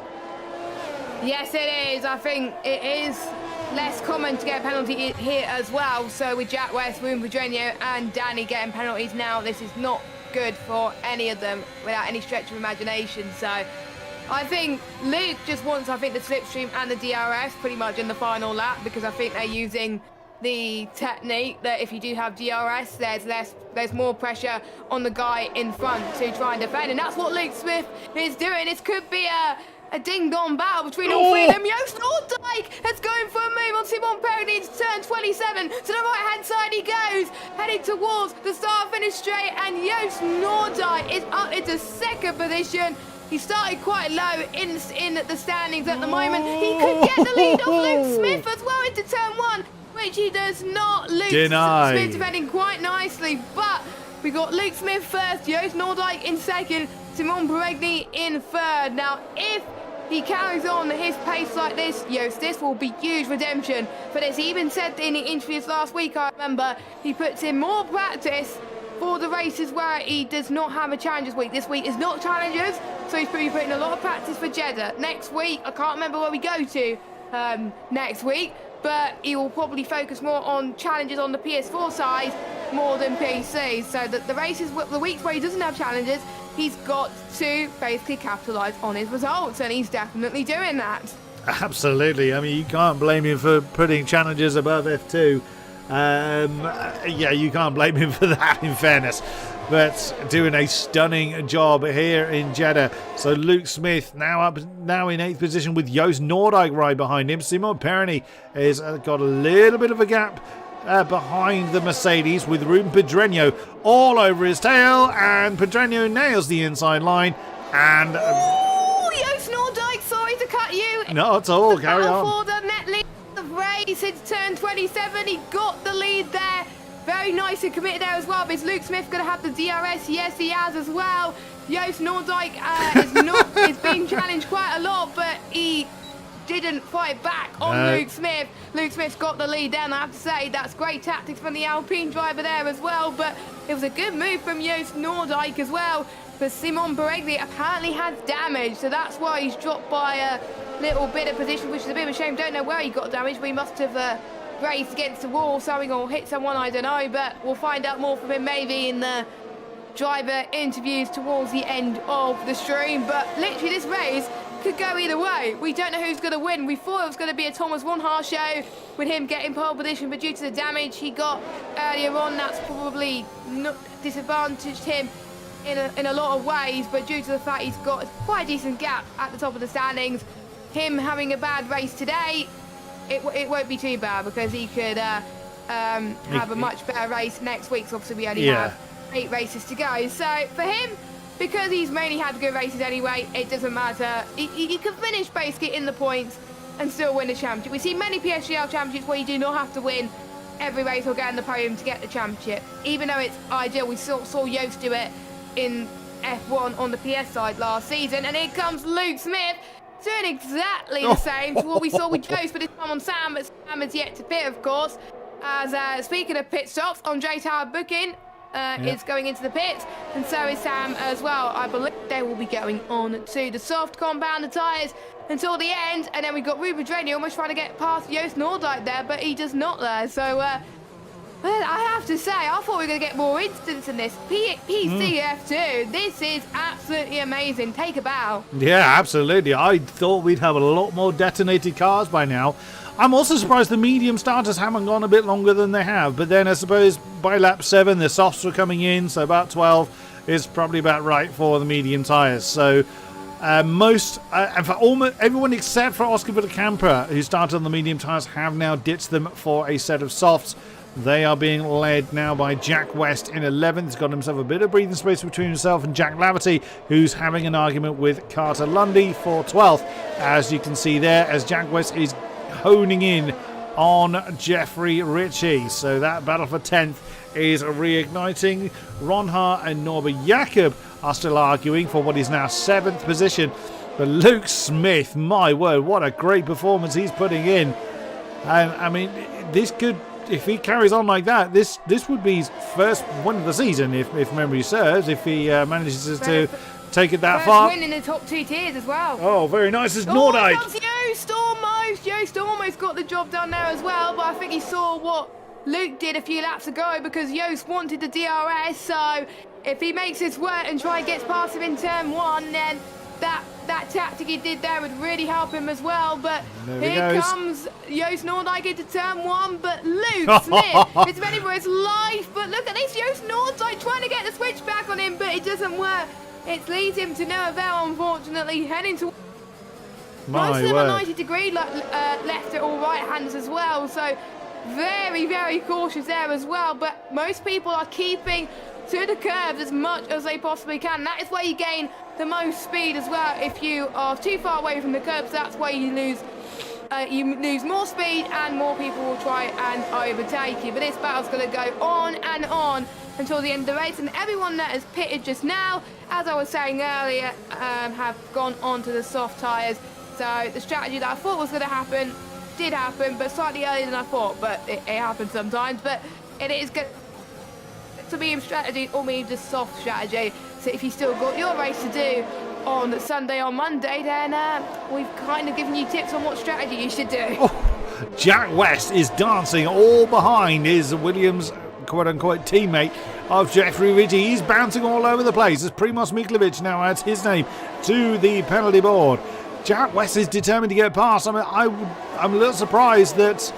Yes, it is. I think it is less common to get a penalty here as well. So with Jack West, Ruben Pedreño and Danny getting penalties now, this is not good for any of them without any stretch of imagination. So I think Luke just wants, the slipstream and the DRS pretty much in the final lap, because I think they're using the technique that if you do have DRS, there's more pressure on the guy in front to try and defend. And that's what Luke Smith is doing. This could be a ding-dong battle between all three of them. Joost Noordijk is going for a move on Simon Perroni to turn 27. To the right-hand side he goes, heading towards the start-finish straight, and Joost Noordijk is up into second position. He started quite low in the standings at the moment. He could get the lead off Luke Smith as well into turn 1, which he does not. Luke Smith defending quite nicely, but we got Luke Smith first, Joost Noordijk in second, Simon Perroni in third. Now, if he carries on his pace like this, this will be huge redemption for this. He even said in the interviews last week, I remember, he puts in more practice for the races where he does not have a Challengers week. This week is not Challengers, so he's probably putting a lot of practice for Jeddah. Next week, I can't remember where we go to next week, but he will probably focus more on Challengers on the PS4 side more than PC. So that the races, the weeks where he doesn't have Challengers, he's got to basically capitalise on his results, and he's definitely doing that. Absolutely. I mean, you can't blame him for putting Challengers above F2. You can't blame him for that, in fairness. but doing a stunning job here in Jeddah. So Luke Smith now in 8th position with Joost Noordijk right behind him. Simon Perny has got a little bit of a gap behind the Mercedes, with Ruben Pedreño all over his tail, and Pedreño nails the inside line. And Joost Noordijk, sorry to cut you. not at all, carry on. For the net lead of the race since turn 27, he got the lead there. Very nice and committed there as well. But is Luke Smith going to have the DRS? Yes, he has as well. Joost Noordijk is being challenged quite a lot, but he didn't fight back on Luke Smith. Luke Smith's got the lead there, and I have to say that's great tactics from the Alpine driver there as well. But it was a good move from Joost Noordijk as well. But Simon Peregli apparently has damage, so that's why he's dropped by a little bit of position, which is a bit of a shame. Don't know where he got damage, but he must have raced against the wall, something, or hit someone, I don't know, but we'll find out more from him maybe in the driver interviews towards the end of the stream. But literally this race could go either way. We don't know who's going to win. We thought it was going to be a Thomas Wanhar show with him getting pole position, but due to the damage he got earlier on, that's probably not disadvantaged him in a lot of ways. But due to the fact he's got quite a decent gap at the top of the standings, him having a bad race today, it won't be too bad, because he could have a much better race next week. So obviously we only have 8 races to go. So for him, because he's mainly had good races anyway, it doesn't matter. He can finish basically in the points and still win the championship. We see many PSGL championships where you do not have to win every race or get in the podium to get the championship. Even though it's ideal, we saw Joost do it in F1 on the PS side last season. And here comes Luke Smith, doing exactly the same to what we saw with Joost, but this time on Sam. But Sam is yet to pit, of course. As speaking of pit stops, Andre Tower Booking is going into the pits, and so is Sam as well. I believe they will be going on to the soft compound, the tyres, until the end. And then we've got Ruben Pedreño almost trying to get past Joost Noordijk there, but he does not there. So well, I have to say, I thought we were going to get more incidents in this. PCF2, this is absolutely amazing. Take a bow. Yeah, absolutely. I thought we'd have a lot more detonated cars by now. I'm also surprised the medium starters haven't gone a bit longer than they have. But then I suppose by lap 7, the softs were coming in, so about 12 is probably about right for the medium tyres. So and for almost everyone except for Oscar Villacampa, who started on the medium tyres, have now ditched them for a set of softs. They are being led now by Jack West in 11th. He's got himself a bit of breathing space between himself and Jack Laverty, who's having an argument with Carter Lundy for 12th. As you can see there, as Jack West is honing in on Jeffrey Ritchie. So that battle for 10th is reigniting. Ronhar and Norbert Jakob are still arguing for what is now 7th position. But Luke Smith, my word, what a great performance he's putting in. And I mean, this could, if he carries on like that, this would be his first win of the season, if memory serves, if he manages to take it that far. Win in the top 2 tiers as well. Oh, very nice. It's Noordijk. Joost almost got the job done there as well, but I think he saw what Luke did a few laps ago, because Joost wanted the DRS, so if he makes his work and try and gets past him in turn 1, then that tactic he did there would really help him as well. But here comes Joost Noordijk into turn 1, but Luke Smith is ready for his life. But look at this, Joost Noordijk trying to get the switch back on him, but it doesn't work. It leads him to no avail, unfortunately, heading to most of them are 90 degree left or right handers as well, so very, very cautious there as well. But most people are keeping to the curves as much as they possibly can. That is where you gain the most speed as well. If you are too far away from the curbs, that's where you lose more speed, and more people will try and overtake you. But this battle's going to go on and on until the end of the race, and everyone that has pitted just now, as I was saying earlier, have gone on to the soft tyres. So the strategy that I thought was going to happen did happen, but slightly earlier than I thought. But it happens sometimes. But it is good to be in strategy, or maybe just soft strategy. So if you still got your race to do on Sunday or Monday, then we've kind of given you tips on what strategy you should do. Oh, Jack West is dancing all behind his Williams quote-unquote teammate of Jeffrey Ritchie. He's bouncing all over the place as Primoz Miklovic now adds his name to the penalty board. Jack West is determined to get past. I mean, I'm a little surprised that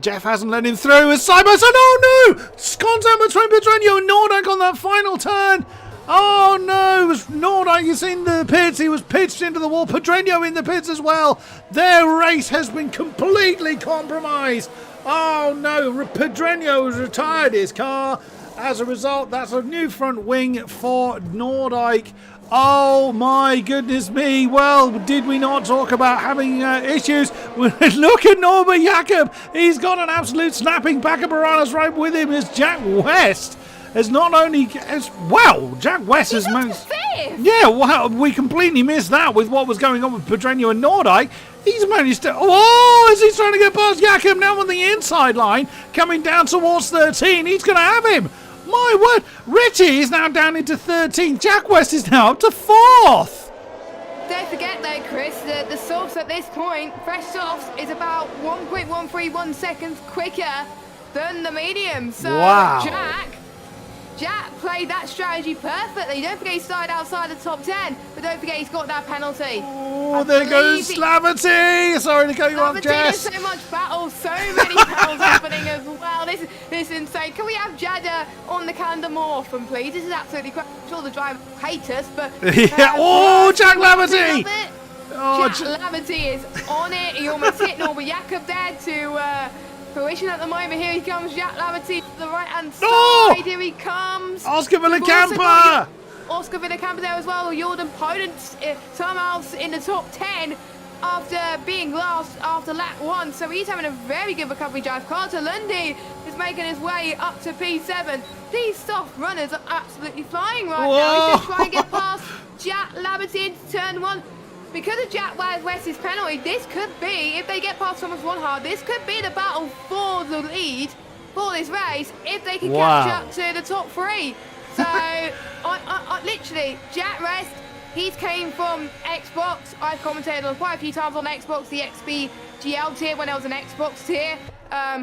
Jeff hasn't let him through. As side by side. Oh no! Contact between Pedreño and Nordyke on that final turn. Oh no! It was Nordyke. He's in the pits. He was pitched into the wall. Pedreño in the pits as well. Their race has been completely compromised. Oh no! Pedreño has retired his car. As a result, that's a new front wing for Nordyke. Oh my goodness me. Well, did we not talk about having issues? Look at Norbert Jakob. He's got an absolute snapping. Baccabarana's right with him as Jack West has not only... Wow, Jack West has managed... Yeah, wow, we completely missed that with what was going on with Pedreño and Nordyke. He's managed to... Oh, as he's trying to get past Jakob now on the inside line, coming down towards 13. He's going to have him. My word, Richie is now down into 13th. Jack West is now up to 4th. Don't forget though, Chris, the softs at this point, fresh softs, is about 1.131 seconds quicker than the medium. So wow. Jack played that strategy perfectly. Don't forget he started outside the top 10, but don't forget he's got that penalty. Oh, there goes Slaverty. Sorry to cut you off, Jess. There's so much battle, so many battles happening as well. This is insane. Can we have Jada on the calendar more often, please? This is absolutely great. I'm sure the driver hate us, but... yeah. Oh, Jack Laverty. Oh, Jack Laverty is on it. He almost hit Norbert Jakob there to... fruition at the moment. Here he comes, Jack Laverty, the right-hand side. Oh! Here he comes. Oscar Villacampa. Oscar Villacampa there as well. Jordan Poland somehow in the top 10 after being last after lap 1. So he's having a very good recovery drive. Carter Lundy is making his way up to P7. These soft runners are absolutely flying right now. He's going to try and get past Jack Laverty into turn 1. Because of Jack West's penalty, this could be, if they get past Thomas Wanhart, this could be the battle for the lead for this race if they can catch up to the top 3. So, I literally, Jack West, he's came from Xbox. I've commentated on quite a few times on Xbox, the XBGL tier when I was an Xbox tier.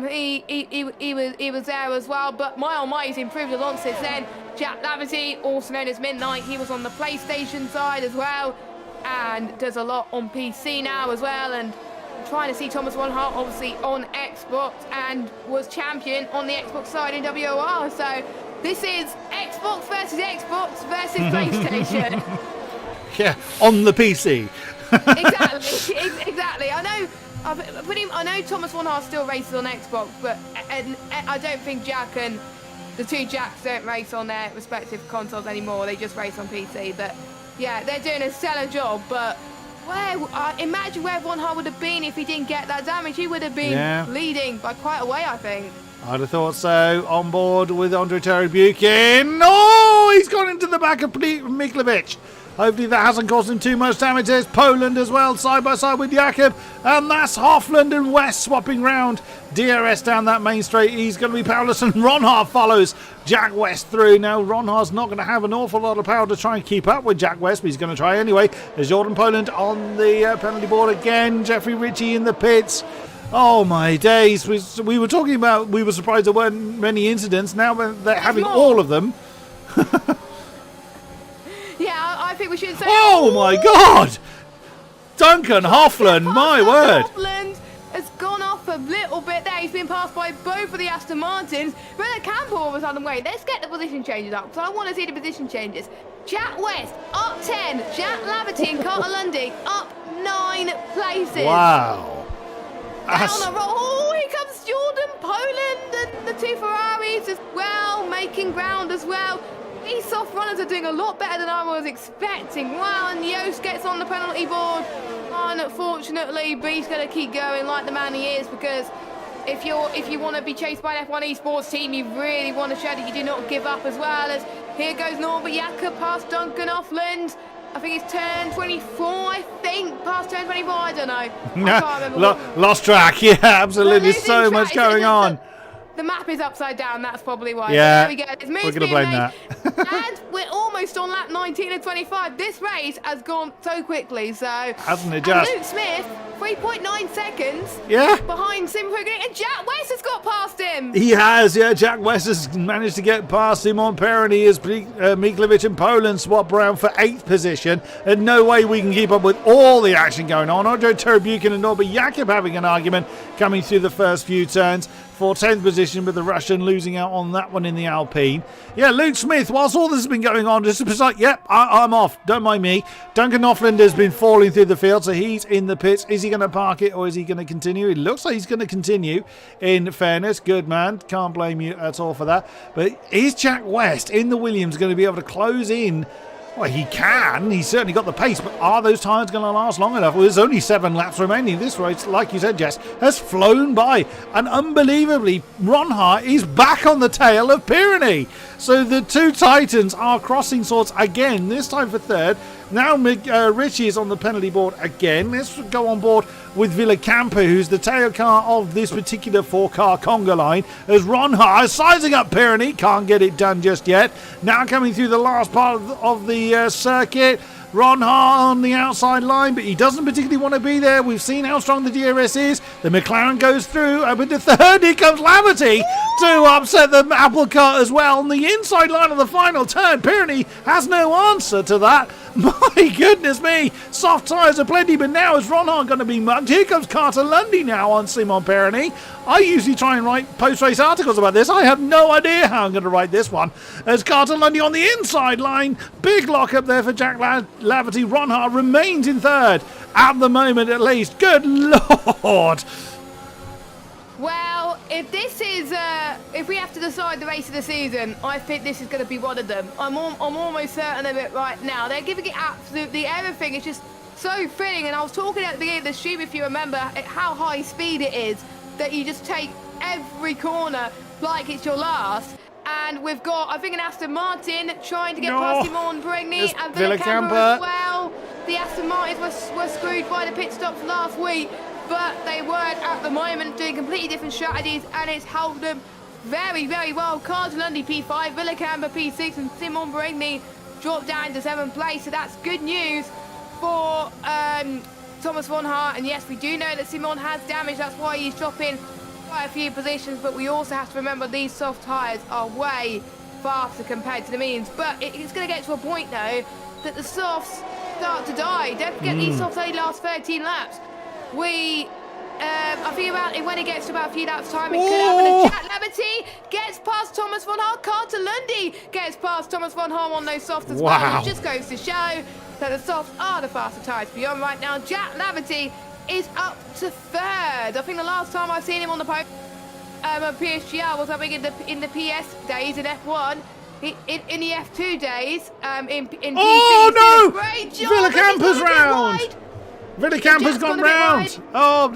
He was there as well, but my, he's improved a lot since then. Jack Laverty, also known as Midnight, he was on the PlayStation side as well. And does a lot on PC now as well, and trying to see Thomas Wanhart obviously on Xbox and was champion on the Xbox side in WOR. So this is Xbox versus PlayStation. Yeah, on the PC. exactly. I know Thomas Wanhart still races on Xbox, but I don't think Jack and the two Jacks don't race on their respective consoles anymore. They just race on PC, but. Yeah, they're doing a stellar job, but imagine where Wanhart would have been if he didn't get that damage. He would have been leading by quite a way, I think. I'd have thought so. On board with Andre Terry-Buchan. Oh, he's gone into the back of Miklovic. Hopefully that hasn't caused him too much damage. There's Poland as well, side by side with Jakob. And that's Hoffland and West swapping round. DRS down that main straight. He's going to be powerless, and Ronhart follows Jack West through. Now, Ronhart's not going to have an awful lot of power to try and keep up with Jack West, but he's going to try anyway. There's Jordan Poland on the penalty board again. Jeffrey Ritchie in the pits. Oh my days. We were talking about, we were surprised there weren't many incidents. Now they're having all of them. Yeah, I think we should say... Oh my God! Duncan Hoffland, my word! Hoffland has gone off a little bit there. He's been passed by both of the Aston Martins. Renner Campbell all of a sudden, wait, let's get the position changes up, because I want to see the position changes. Jack West up 10, Jack Laverty and Carter Lundy up 9 places. Wow. Down the road. Oh, here comes Jordan Poland and the two Ferraris as well, making ground as well. These soft runners are doing a lot better than I was expecting. Wow, and Yost gets on the penalty board. Unfortunately, but he's going to keep going like the man he is, because if you want to be chased by an F1 esports team, you really want to show that you do not give up as well. As here goes Norbert Jakob past Duncan Hoffland. I think it's turn 24, I think. Past turn 24, I don't know. I can't remember. Lost track, yeah, absolutely. So much going on. The map is upside down, that's probably why. Yeah, but there we go. There's moves we're going to being blame made. that. And we're almost on lap 19 and 25. This race has gone so quickly, so... Hasn't it And just? Luke Smith, 3.9 seconds Yeah. behind Sim Pugni, and Jack West has got past him. He has, yeah. Jack West has managed to get past him on parity as Miklovic and Poland swap around for 8th position. And no way we can keep up with all the action going on. Andre Terbukin and Norbert Jakub having an argument coming through the first few turns for 10th position, with the Russian losing out on that one in the Alpine. Yeah, Luke Smith, whilst all this has been going on, just was like, yep, I'm off. Don't mind me. Duncan Offland has been falling through the field, so he's in the pits. Is he going to park it or is he going to continue? It looks like he's going to continue, in fairness. Good man. Can't blame you at all for that. But is Jack West in the Williams going to be able to close in? Well, he can. He's certainly got the pace, but are those tyres going to last long enough? Well, there's only 7 laps remaining. This race, like you said, Jess, has flown by. And unbelievably, Ron Hart is back on the tail of Pyrenees. So the two Titans are crossing swords again, this time for 3rd. Now Richie is on the penalty board again. Let's go on board with Villecamper, who's the tail car of this particular 4-car conga line, as Ron Hart is sizing up Pyrenees. Can't get it done just yet. Now coming through the last part of the circuit. Ron Hart on the outside line, but he doesn't particularly want to be there. We've seen how strong the DRS is. The McLaren goes through, and with the 3rd, here comes Laverty to upset the apple cart as well. On the inside line of the final turn, Pyrenees has no answer to that. My goodness me, soft tyres are plenty, but now is Ron Hart going to be mugged? Here comes Carter Lundy now on Simon Pyrenees. I usually try and write post-race articles about this. I have no idea how I'm going to write this one. As Carter Lundy on the inside line, big lock up there for Jack Laverty. Ron Hart remains in 3rd, at the moment at least. Good Lord! Well, if this is, if we have to decide the race of the season, I think this is going to be one of them. I'm almost certain of it right now. They're giving it absolutely everything. It's just so thrilling. And I was talking at the beginning of the stream, if you remember, how high speed it is, that you just take every corner like it's your last. And we've got, I think, an Aston Martin trying to get past Simon Pyrenees and Villecamper as well. The Aston Martins were screwed by the pit stops last week, but they weren't at the moment doing completely different strategies, and it's helped them very, very well. Carter Lundy P5, Villecamper P6, and Simon Pyrenees dropped down to 7th place, so that's good news for Thomas von Hart. And yes, we do know that Simon has damage, that's why he's dropping quite a few positions, but we also have to remember these soft tyres are way faster compared to the mediums. But it's going to get to a point, though, that the softs start to die. Don't forget, these softs only last 13 laps. I think about it, when it gets to about a few laps time, it could happen. Jack Laverty gets past Thomas von Hart. Carter Lundy gets past Thomas von Hart on those softs as well. It just goes to show that the softs are the faster tyres beyond right now. Jack Laverty is up to 3rd. I think the last time I've seen him on the podium at PSGL was, I think, in the PS days in F1. In the F2 days, in PC. Oh no! Great job. Villecamper's round. Villecamper's gone round. Oh,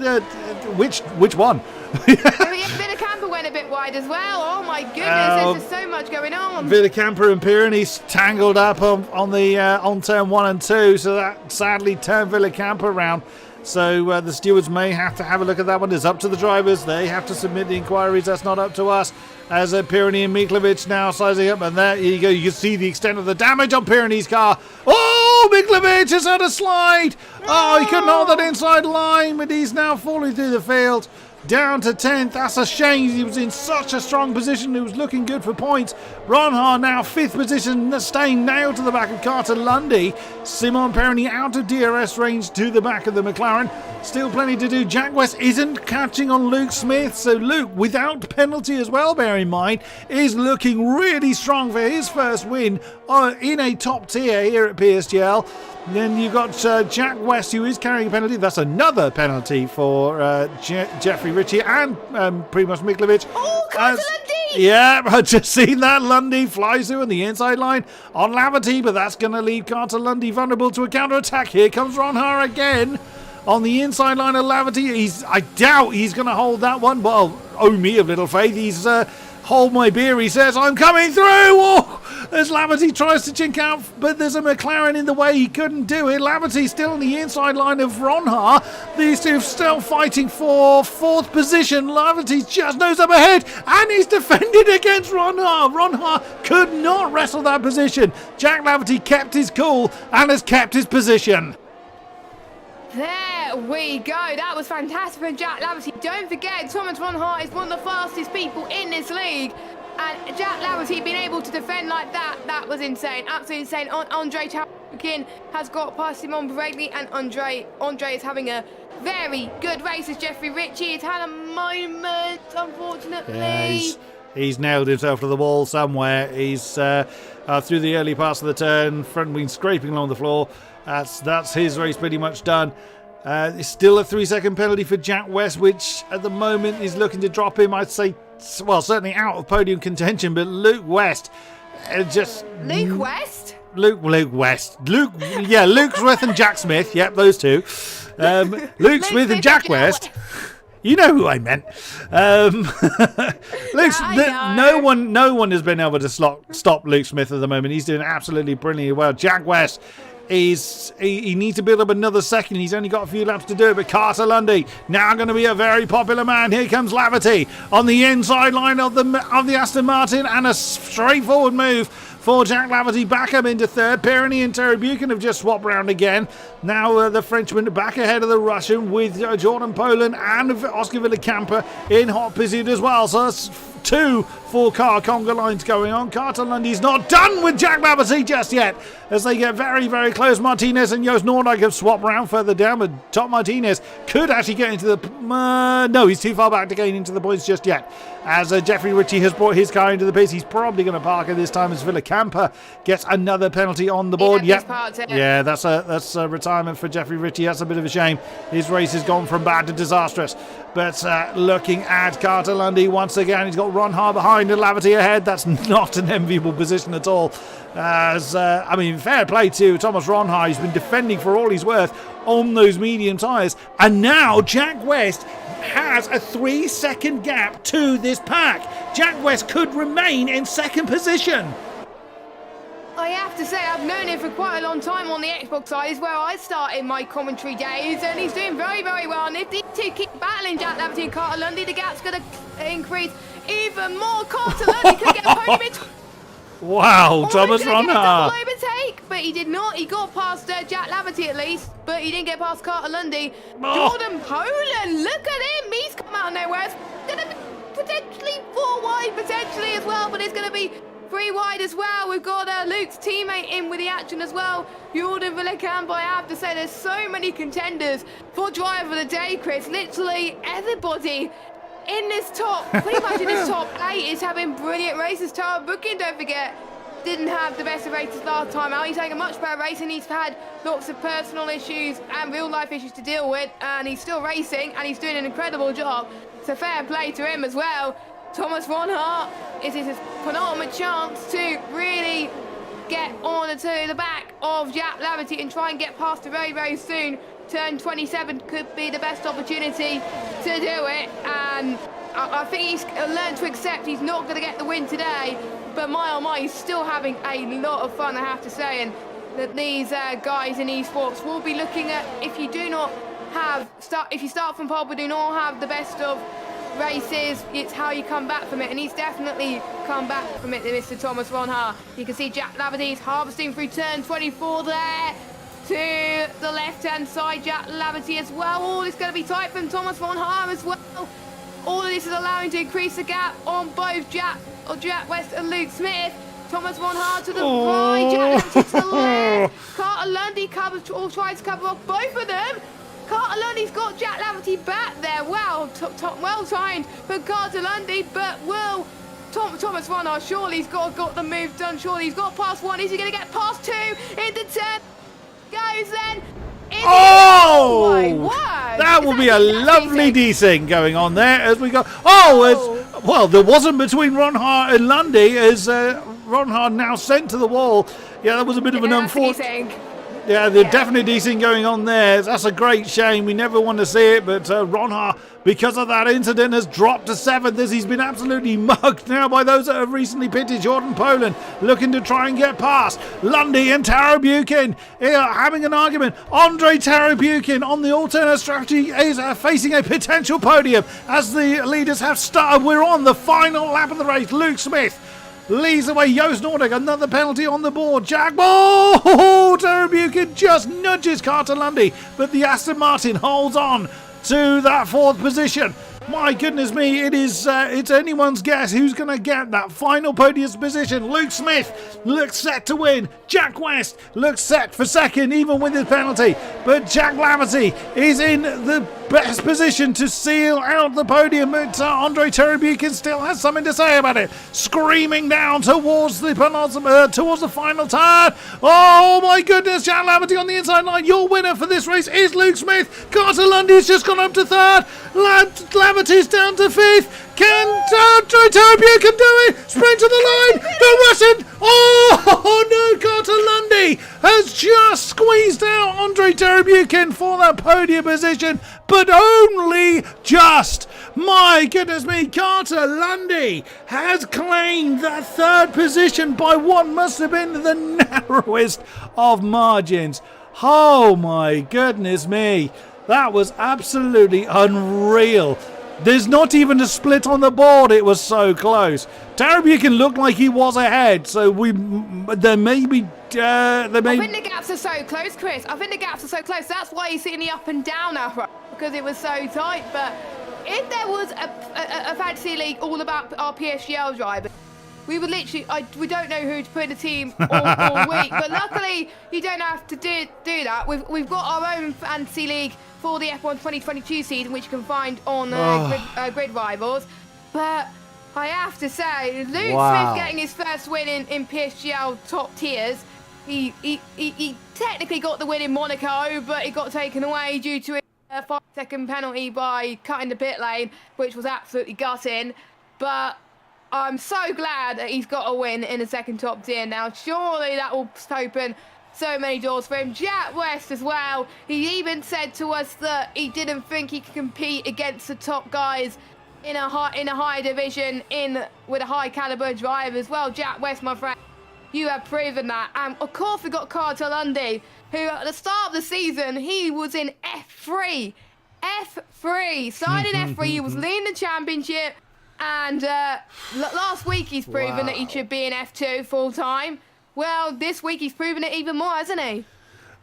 which one? Villecamper went a bit wide as well. Oh my goodness, there's just so much going on. Villecamper and Pyrenees tangled up on turn 1 and 2, so that sadly turned Villecamper round. So the stewards may have to have a look at that one. It's up to the drivers. They have to submit the inquiries. That's not up to us. As Pyrenees and Miklovic now sizing up, and there you go. You can see the extent of the damage on Pyrenees' car. Oh, Miklovic has had a slide. Oh, he couldn't hold that inside line, but he's now falling through the field. Down to 10th. That's a shame. He was in such a strong position. He was looking good for points. Ron Hart now 5th position, staying nailed to the back of Carter Lundy. Simon Pyrenees out of DRS range to the back of the McLaren. Still plenty to do. Jack West isn't catching on Luke Smith. So Luke, without penalty as well, bear in mind, is looking really strong for his first win in a top tier here at PSGL. Then you've got Jack West, who is carrying a penalty. That's another penalty for Jeffrey Ritchie and Primož Miklovic. Oh, Carter Lundy! Yeah, I've just seen that. Lundy flies through on the inside line on Laverty, but that's going to leave Carter Lundy vulnerable to a counter-attack. Here comes Ron Hart again on the inside line of Laverty. I doubt he's going to hold that one, but oh me of little faith. He's Hold my beer, he says. I'm coming through. Oh, as Laverty tries to chink out, but there's a McLaren in the way. He couldn't do it. Laverty still on the inside line of Ronha. These two still fighting for 4th position. Laverty just nose up ahead, and he's defended against Ronha. Ronha could not wrestle that position. Jack Laverty kept his cool and has kept his position. There we go. That was fantastic from Jack Laverty. Don't forget, Thomas Ronha is one of the fastest people in this league. And Jack Laverty being able to defend like that, that was insane. Absolutely insane. Andre Chapkin has got past him on bravely, and Andre is having a very good race as Jeffrey Ritchie has had a moment, unfortunately. Yeah, he's nailed himself to the wall somewhere. He's through the early parts of the turn, front wing scraping along the floor. That's his race pretty much done. It's still a 3-second penalty for Jack West, which at the moment is looking to drop him, I'd say, well, certainly out of podium contention. But Luke West, Luke West? Luke West. Luke Smith and Jack Smith. Yep, those two. Luke Smith and Jack West. You know who I meant. No one has been able to stop Luke Smith at the moment. He's doing absolutely brilliantly well. Jack West, he needs to build up another second. He's only got a few laps to do it. But Carter Lundy now going to be a very popular man. Here comes Laverty on the inside line of the Aston Martin, and a straightforward move for Jack Laverty back up into 3rd. Pironi and Terry Buchan have just swapped round again. Now the Frenchman back ahead of the Russian with Jordan Poland and Oscar Villicampa in hot pursuit as well. So that's 2 4-car conga lines going on. Carter Lundy's not done with Jack Laverty just yet as they get very, very close. Martinez and Joost Noordijk have swapped round further down, but Tom Martinez could actually get into the... no, he's too far back to get into the points just yet. As Jeffrey Ritchie has brought his car into the pits, he's probably going to park it this time as Villicampa gets another penalty on the board. Yep. Yeah, that's a retirement for Jeffrey Ritchie. That's a bit of a shame. His race has gone from bad to disastrous. But looking at Carter Lundy once again, he's got Ronha behind and Laverty ahead. That's not an enviable position at all. Fair play to Thomas Ronha. He's been defending for all he's worth on those medium tyres. And now Jack West has a 3-second gap to this pack. Jack West could remain in 2nd position. I have to say, I've known him for quite a long time on the Xbox side, is where I started my commentary days, and he's doing very, very well. And if these two keep battling, Jack Laverty and Carter Lundy, the gap's going to increase even more. Carter Lundy could get a podium. Wow, Thomas Ronha. Overtake, but he did not. He got past Jack Laverty at least, but he didn't get past Carter Lundy. Jordan Poland, look at him. He's come out of nowhere. It's going to be potentially 4 wide, potentially as well, but it's going to be 3 wide as well. We've got Luke's teammate in with the action as well. Jordan Villicampa. I have to say, there's so many contenders for driver of the day, Chris. Literally everybody in this top, pretty much in this top 8 is having brilliant races. Tara Booking, don't forget, didn't have the best of races last time out. He's having a much better race, and he's had lots of personal issues and real life issues to deal with, and he's still racing and he's doing an incredible job. So fair play to him as well. Thomas Ronha is his penultimate chance to really get on to the back of Jack Laverty and try and get past it very, very soon. Turn 27 could be the best opportunity to do it, and I think he's learned to accept he's not going to get the win today, but my oh my, he's still having a lot of fun, I have to say. And that these guys in esports will be looking at, if you start from pole but do not have the best of races, it's how you come back from it, and he's definitely come back from it, Mr. Thomas Ronha. You can see Jack Laverty's harvesting through turn 24 there. To the left-hand side, Jack Laverty as well. All is going to be tight from Thomas Ronha as well. All of this is allowing to increase the gap on both Jack West and Luke Smith. Thomas Ronha to the right, Jack Laverty to the left. Carter Lundy tries to cover off both of them. Carter Lundy's got Jack Laverty back there. Wow, well timed for Carter Lundy, but will Thomas Ronha, surely he's got the move done. Surely he's got past 1. Is he going to get past 2 in the turn? Goes then. Oh! My word! That will be a lovely desync going on there as we go. Well, there wasn't between Ronha and Lundy as Ronha now sent to the wall. Yeah, that was a bit of an unfortunate. Yeah, they're definitely decent going on there. That's a great shame. We never want to see it, but Ronha, because of that incident, has dropped to 7th as he's been absolutely mugged now by those that have recently pitted. Jordan Poland looking to try and get past Lundy and Tarabukin having an argument. Andre Tarabukin on the alternate strategy is facing a potential podium as the leaders have started. We're on the final lap of the race. Luke Smith leads away Joost Nordic. Another penalty on the board. Jack Ball! Tarabukin just nudges Carter Lundy, but the Aston Martin holds on to that 4th position. My goodness me, it's anyone's guess who's going to get that final podium position. Luke Smith looks set to win. Jack West looks set for 2nd, even with his penalty. But Jack Laverty is in the best position to seal out the podium. But Andre Tarabukin still has something to say about it. Screaming down towards the penultimate, towards the final turn. Oh my goodness, Jack Laverty on the inside line. Your winner for this race is Luke Smith. Carter Lundy's just gone up to 3rd. Laverty's down to 5th. Can Andre Tarabukin do it? Sprint to the line. The Russian. Oh no, Carter Lundy has just squeezed out Andre Tarabukin for that podium position, but only just. My goodness me, Carter Lundy has claimed that 3rd position by what must have been the narrowest of margins. Oh my goodness me. That was absolutely unreal. There's not even a split on the board. It was so close. Tarabukin looked like he was ahead, so there may be. I think the gaps are so close, Chris. I think the gaps are so close. That's why you're seeing the up and down now, because it was so tight. But if there was a fantasy league all about our PSGL drivers, we would literally, we don't know who to put in the team all week. But luckily, you don't have to do that. We've got our own fantasy league for the F1 2022 season, which you can find on Grid Rivals. But I have to say, Luke Smith getting his first win in PSGL top tiers. He technically got the win in Monaco, but it got taken away due to a 5-second penalty by cutting the pit lane, which was absolutely gutting. But I'm so glad that he's got a win in the 2nd top tier now. Surely that will open so many doors for him. Jack West as well. He even said to us that he didn't think he could compete against the top guys in a high division with a high caliber driver as well. Jack West, my friend, you have proven that. And of course we got Carter Lundy, who at the start of the season he was in F3. Started in F3. He was leading the championship. And last week he's proven that he should be in F2 full time. Well, this week he's proven it even more, hasn't he?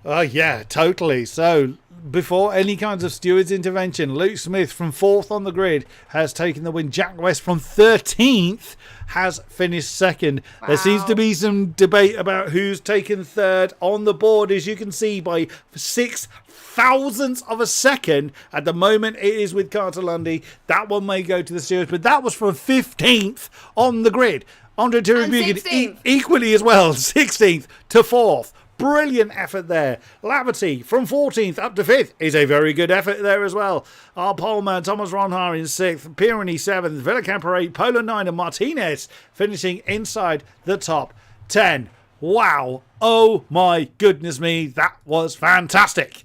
Oh, yeah, totally. So, before any kinds of steward's intervention, Luke Smith from 4th on the grid has taken the win. Jack West from 13th has finished 2nd. Wow. There seems to be some debate about who's taken 3rd on the board, as you can see, by 6 thousandths of a second. At the moment, it is with Carter Lundy. That one may go to the stewards, but that was from 15th on the grid. Andre Tarabukin equally as well, 16th to 4th. Brilliant effort there. Laverty from 14th up to 5th is a very good effort there as well. Our poleman Thomas Ronhar in 6th, Pirani 7th, Villacamper 8, Polo 9 and Martinez finishing inside the top 10. Wow. Oh my goodness me. That was fantastic.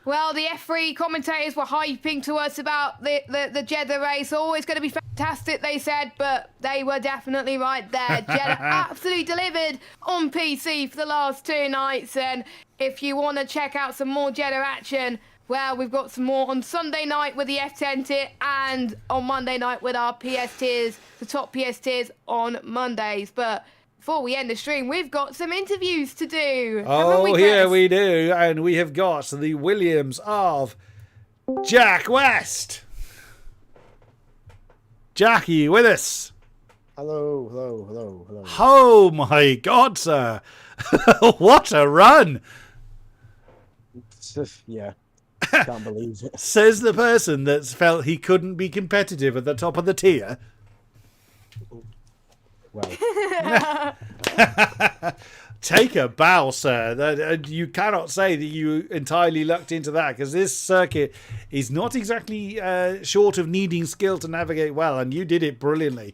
Well, the F3 commentators were hyping to us about the Jeddah race. Always going to be fantastic, they said, but they were definitely right there. Jeddah absolutely delivered on PC for the last 2 nights. And if you want to check out some more Jeddah action, well, we've got some more on Sunday night with the F10 tier and on Monday night with our PS tiers, the top PS tiers on Mondays. But before we end the stream, we've got some interviews to do. Oh, here we do. And we have got the Williams of Jack West. Jack, are you with us? Hello. Oh, my God, sir. What a run. Yeah, can't believe it. Says the person that's felt he couldn't be competitive at the top of the tier. Well, take a bow, sir. You cannot say that you entirely lucked into that, because this circuit is not exactly short of needing skill to navigate well, and you did it brilliantly.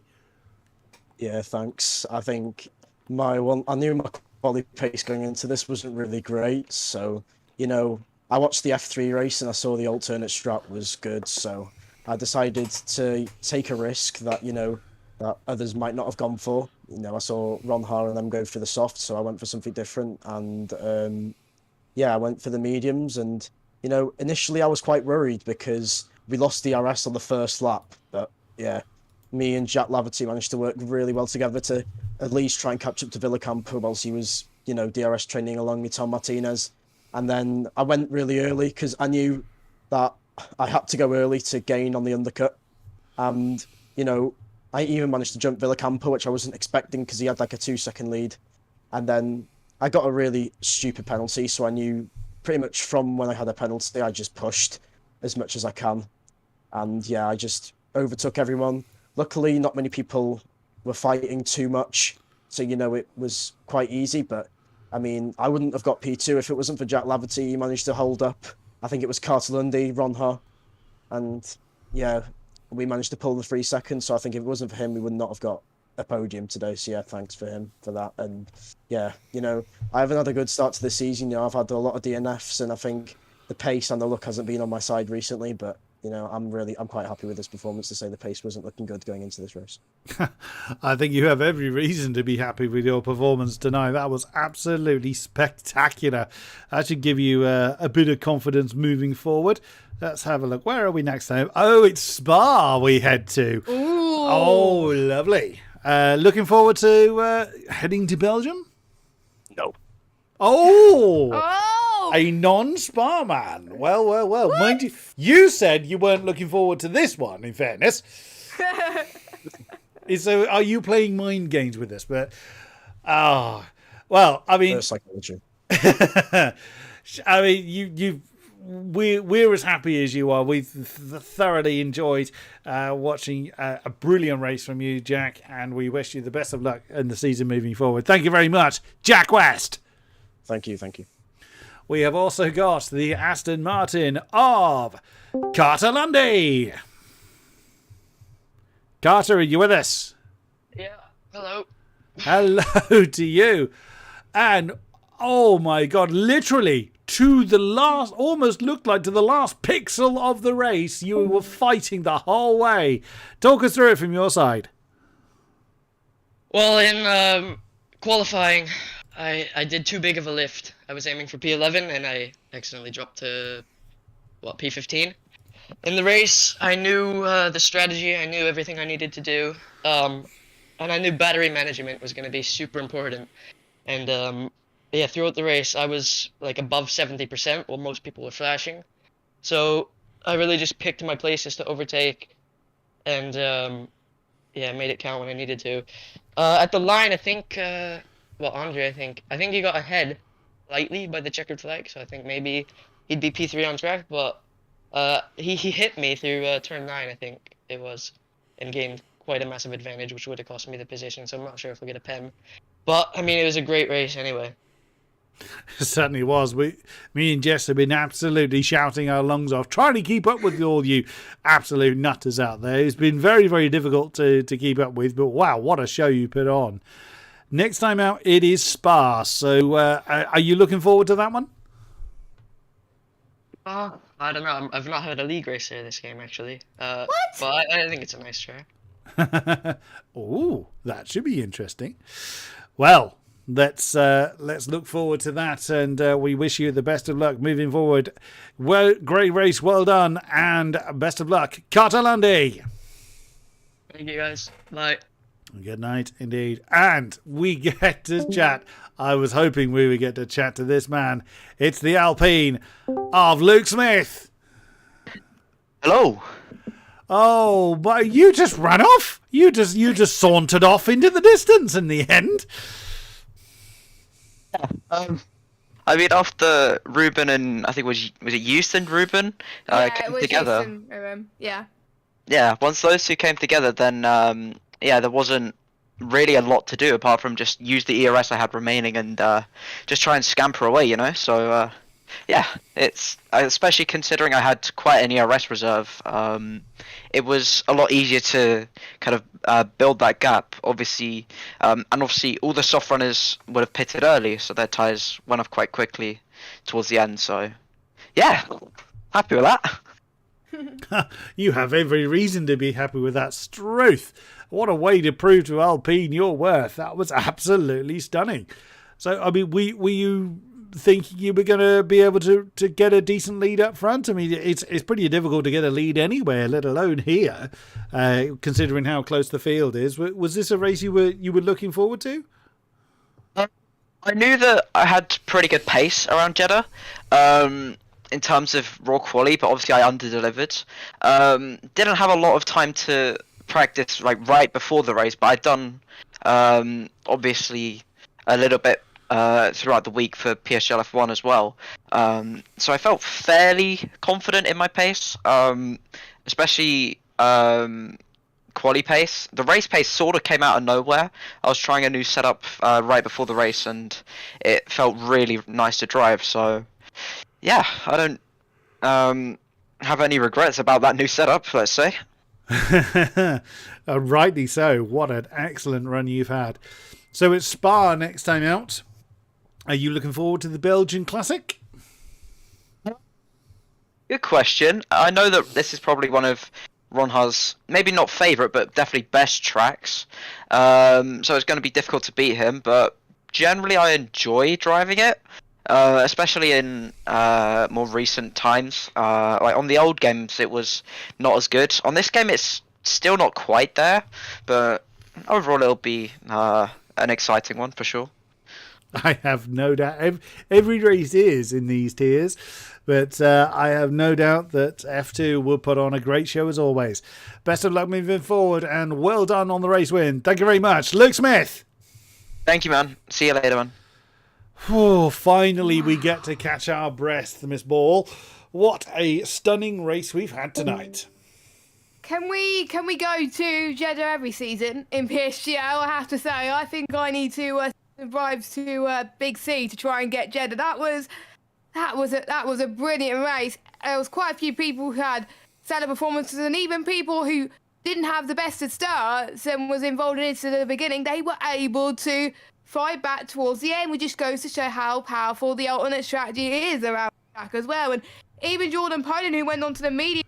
yeah, thanks. I think I knew my body pace going into this wasn't really great. So, I watched the F3 race and I saw the alternate strat was good. So I decided to take a risk that, that others might not have gone for. I saw Ron Har and them go for the soft, so I went for something different. And I went for the mediums. And, initially I was quite worried because we lost DRS on the first lap. But yeah, me and Jack Laverty managed to work really well together to at least try and catch up to Villacampa whilst he was, DRS training along with Tom Martinez. And then I went really early because I knew that I had to go early to gain on the undercut. And, I even managed to jump Villacampa, which I wasn't expecting because he had like a 2-second lead. And then I got a really stupid penalty. So I knew pretty much from when I had a penalty, I just pushed as much as I can. And yeah, I just overtook everyone. Luckily, not many people were fighting too much. So, it was quite easy. But I mean, I wouldn't have got P2 if it wasn't for Jack Laverty. He managed to hold up. I think it was Carter Lundy, Ron Ha. And yeah, we managed to pull the 3 seconds. So I think if it wasn't for him, we would not have got a podium today. So yeah, thanks for him for that. And yeah, I haven't had a good start to the season. I've had a lot of DNFs and I think the pace and the look hasn't been on my side recently. But I'm quite happy with this performance to say the pace wasn't looking good going into this race. I think you have every reason to be happy with your performance tonight. That was absolutely spectacular. That should give you a bit of confidence moving forward. Let's have a look. Where are we next time? Oh, it's Spa we head to. Ooh. Oh, lovely. Looking forward to heading to Belgium? No. Oh! A non-Spa man. Well. Mind you, you said you weren't looking forward to this one, in fairness. So are you playing mind games with this? But, well, I mean... psychology. I mean, we're as happy as you are. We've thoroughly enjoyed watching a brilliant race from you, Jack, and we wish you the best of luck in the season moving forward. Thank you very much, Jack West. Thank you. We have also got the Aston Martin of Carter Lundy. Carter, are you with us? Yeah, hello. Hello to you. And, oh my God, literally to the last, almost looked like to the last pixel of the race, you were fighting the whole way. Talk us through it from your side. Well, in qualifying, I did too big of a lift. I was aiming for P11 and I accidentally dropped to, P15. In the race, I knew the strategy, I knew everything I needed to do, and I knew battery management was going to be super important. And yeah, throughout the race, I was like above 70% while most people were flashing. So I really just picked my places to overtake and yeah, made it count when I needed to. At the line, I think, Andre, I think he got ahead lightly by the checkered flag, so I think maybe he'd be P3 on track, but he hit me through turn 9, I think it was, and gained quite a massive advantage, which would have cost me the position, so I'm not sure if we'll get a pen. But, I mean, it was a great race anyway. It certainly was. Me and Jess have been absolutely shouting our lungs off, trying to keep up with all you absolute nutters out there. It's been very, very difficult to keep up with, but wow, what a show you put on. Next time out, it is Spa. So are you looking forward to that one? I don't know. I've not had a league race there this game, actually. What? But I think it's a nice try. Oh, that should be interesting. Well, let's look forward to that, and we wish you the best of luck moving forward. Well, great race, well done, and best of luck, Carter Lundy. Thank you, guys. Bye. Good night, indeed. And we get to chat. I was hoping we would get to chat to this man. It's the Alpine of Luke Smith. Hello. Oh, but you just ran off. You just sauntered off into the distance in the end. I mean, after Ruben and I think was it Euston and Ruben came together. Houston, yeah. Yeah, once those two came together, then yeah, there wasn't really a lot to do apart from just use the ERS I had remaining and just try and scamper away, you know. So yeah, it's especially considering I had quite an ERS reserve. It was a lot easier to kind of build that gap. Obviously, and obviously all the soft runners would have pitted early, so their tires went off quite quickly towards the end. So, yeah, happy with that. You have every reason to be happy with that. Struth, what a way to prove to Alpine your worth. That was absolutely stunning. So, I mean, were you thinking you were going to be able to get a decent lead up front? I mean, it's pretty difficult to get a lead anywhere, let alone here, considering how close the field is. Was this a race you were looking forward to? I knew that I had pretty good pace around Jeddah. In terms of raw quali, but obviously I under-delivered. Didn't have a lot of time to practice right before the race, but I'd done obviously a little bit throughout the week for PSGL F1 as well. So I felt fairly confident in my pace, especially quali pace. The race pace sort of came out of nowhere. I was trying a new setup right before the race, and it felt really nice to drive. So yeah, I don't have any regrets about that new setup, let's say. Rightly so. What an excellent run you've had. So it's Spa next time out. Are you looking forward to the Belgian Classic? Good question. I know that this is probably one of Ronha's, maybe not favourite, but definitely best tracks. So it's going to be difficult to beat him, but generally I enjoy driving it. Especially in more recent times. Like on the old games, it was not as good. On this game, it's still not quite there, but overall, it'll be an exciting one for sure. I have no doubt. Every race is in these tiers, but I have no doubt that F2 will put on a great show as always. Best of luck moving forward, and well done on the race win. Thank you very much, Luke Smith. Thank you, man. See you later, man. Oh, finally we get to catch our breath, Miss Ball. What a stunning race we've had tonight. Can we go to Jeddah every season in PSGL? I have to say, I think I need to drive to Big C to try and get Jeddah. That was a brilliant race. There was quite a few people who had stellar performances, and even people who didn't have the best of starts and was involved in it at the beginning, they were able to fight back towards the end, which just goes to show how powerful the alternate strategy is around the track as well. And even Jordan Podium, who went on to the media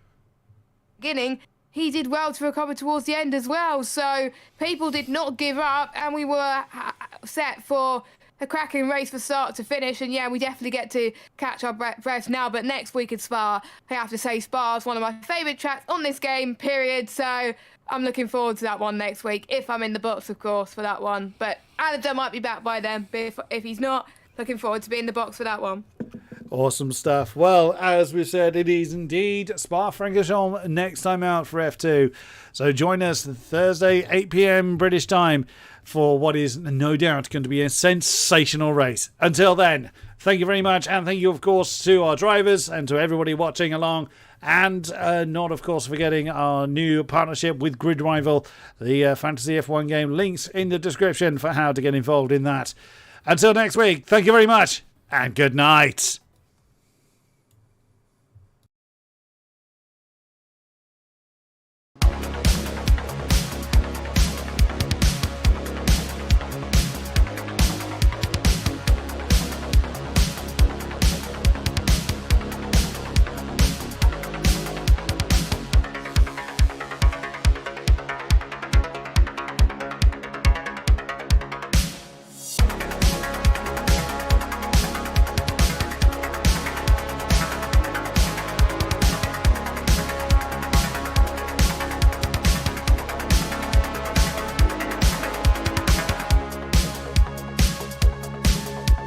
beginning, he did well to recover towards the end as well. So people did not give up, and we were set for a cracking race from start to finish. And yeah, we definitely get to catch our breath now. But next week at Spa, I have to say Spa is one of my favourite tracks on this game, period. So I'm looking forward to that one next week, if I'm in the box, of course, for that one. But Anada might be back by then, but if he's not, looking forward to being in the box for that one. Awesome stuff. Well, as we've said, it is indeed Spa-Francorchamps next time out for F2. So join us Thursday, 8 p.m. British time, for what is no doubt going to be a sensational race. Until then, thank you very much, and thank you, of course, to our drivers and to everybody watching along. And not, of course, forgetting our new partnership with Grid Rival, the Fantasy F1 game. Links in the description for how to get involved in that. Until next week, thank you very much, and good night.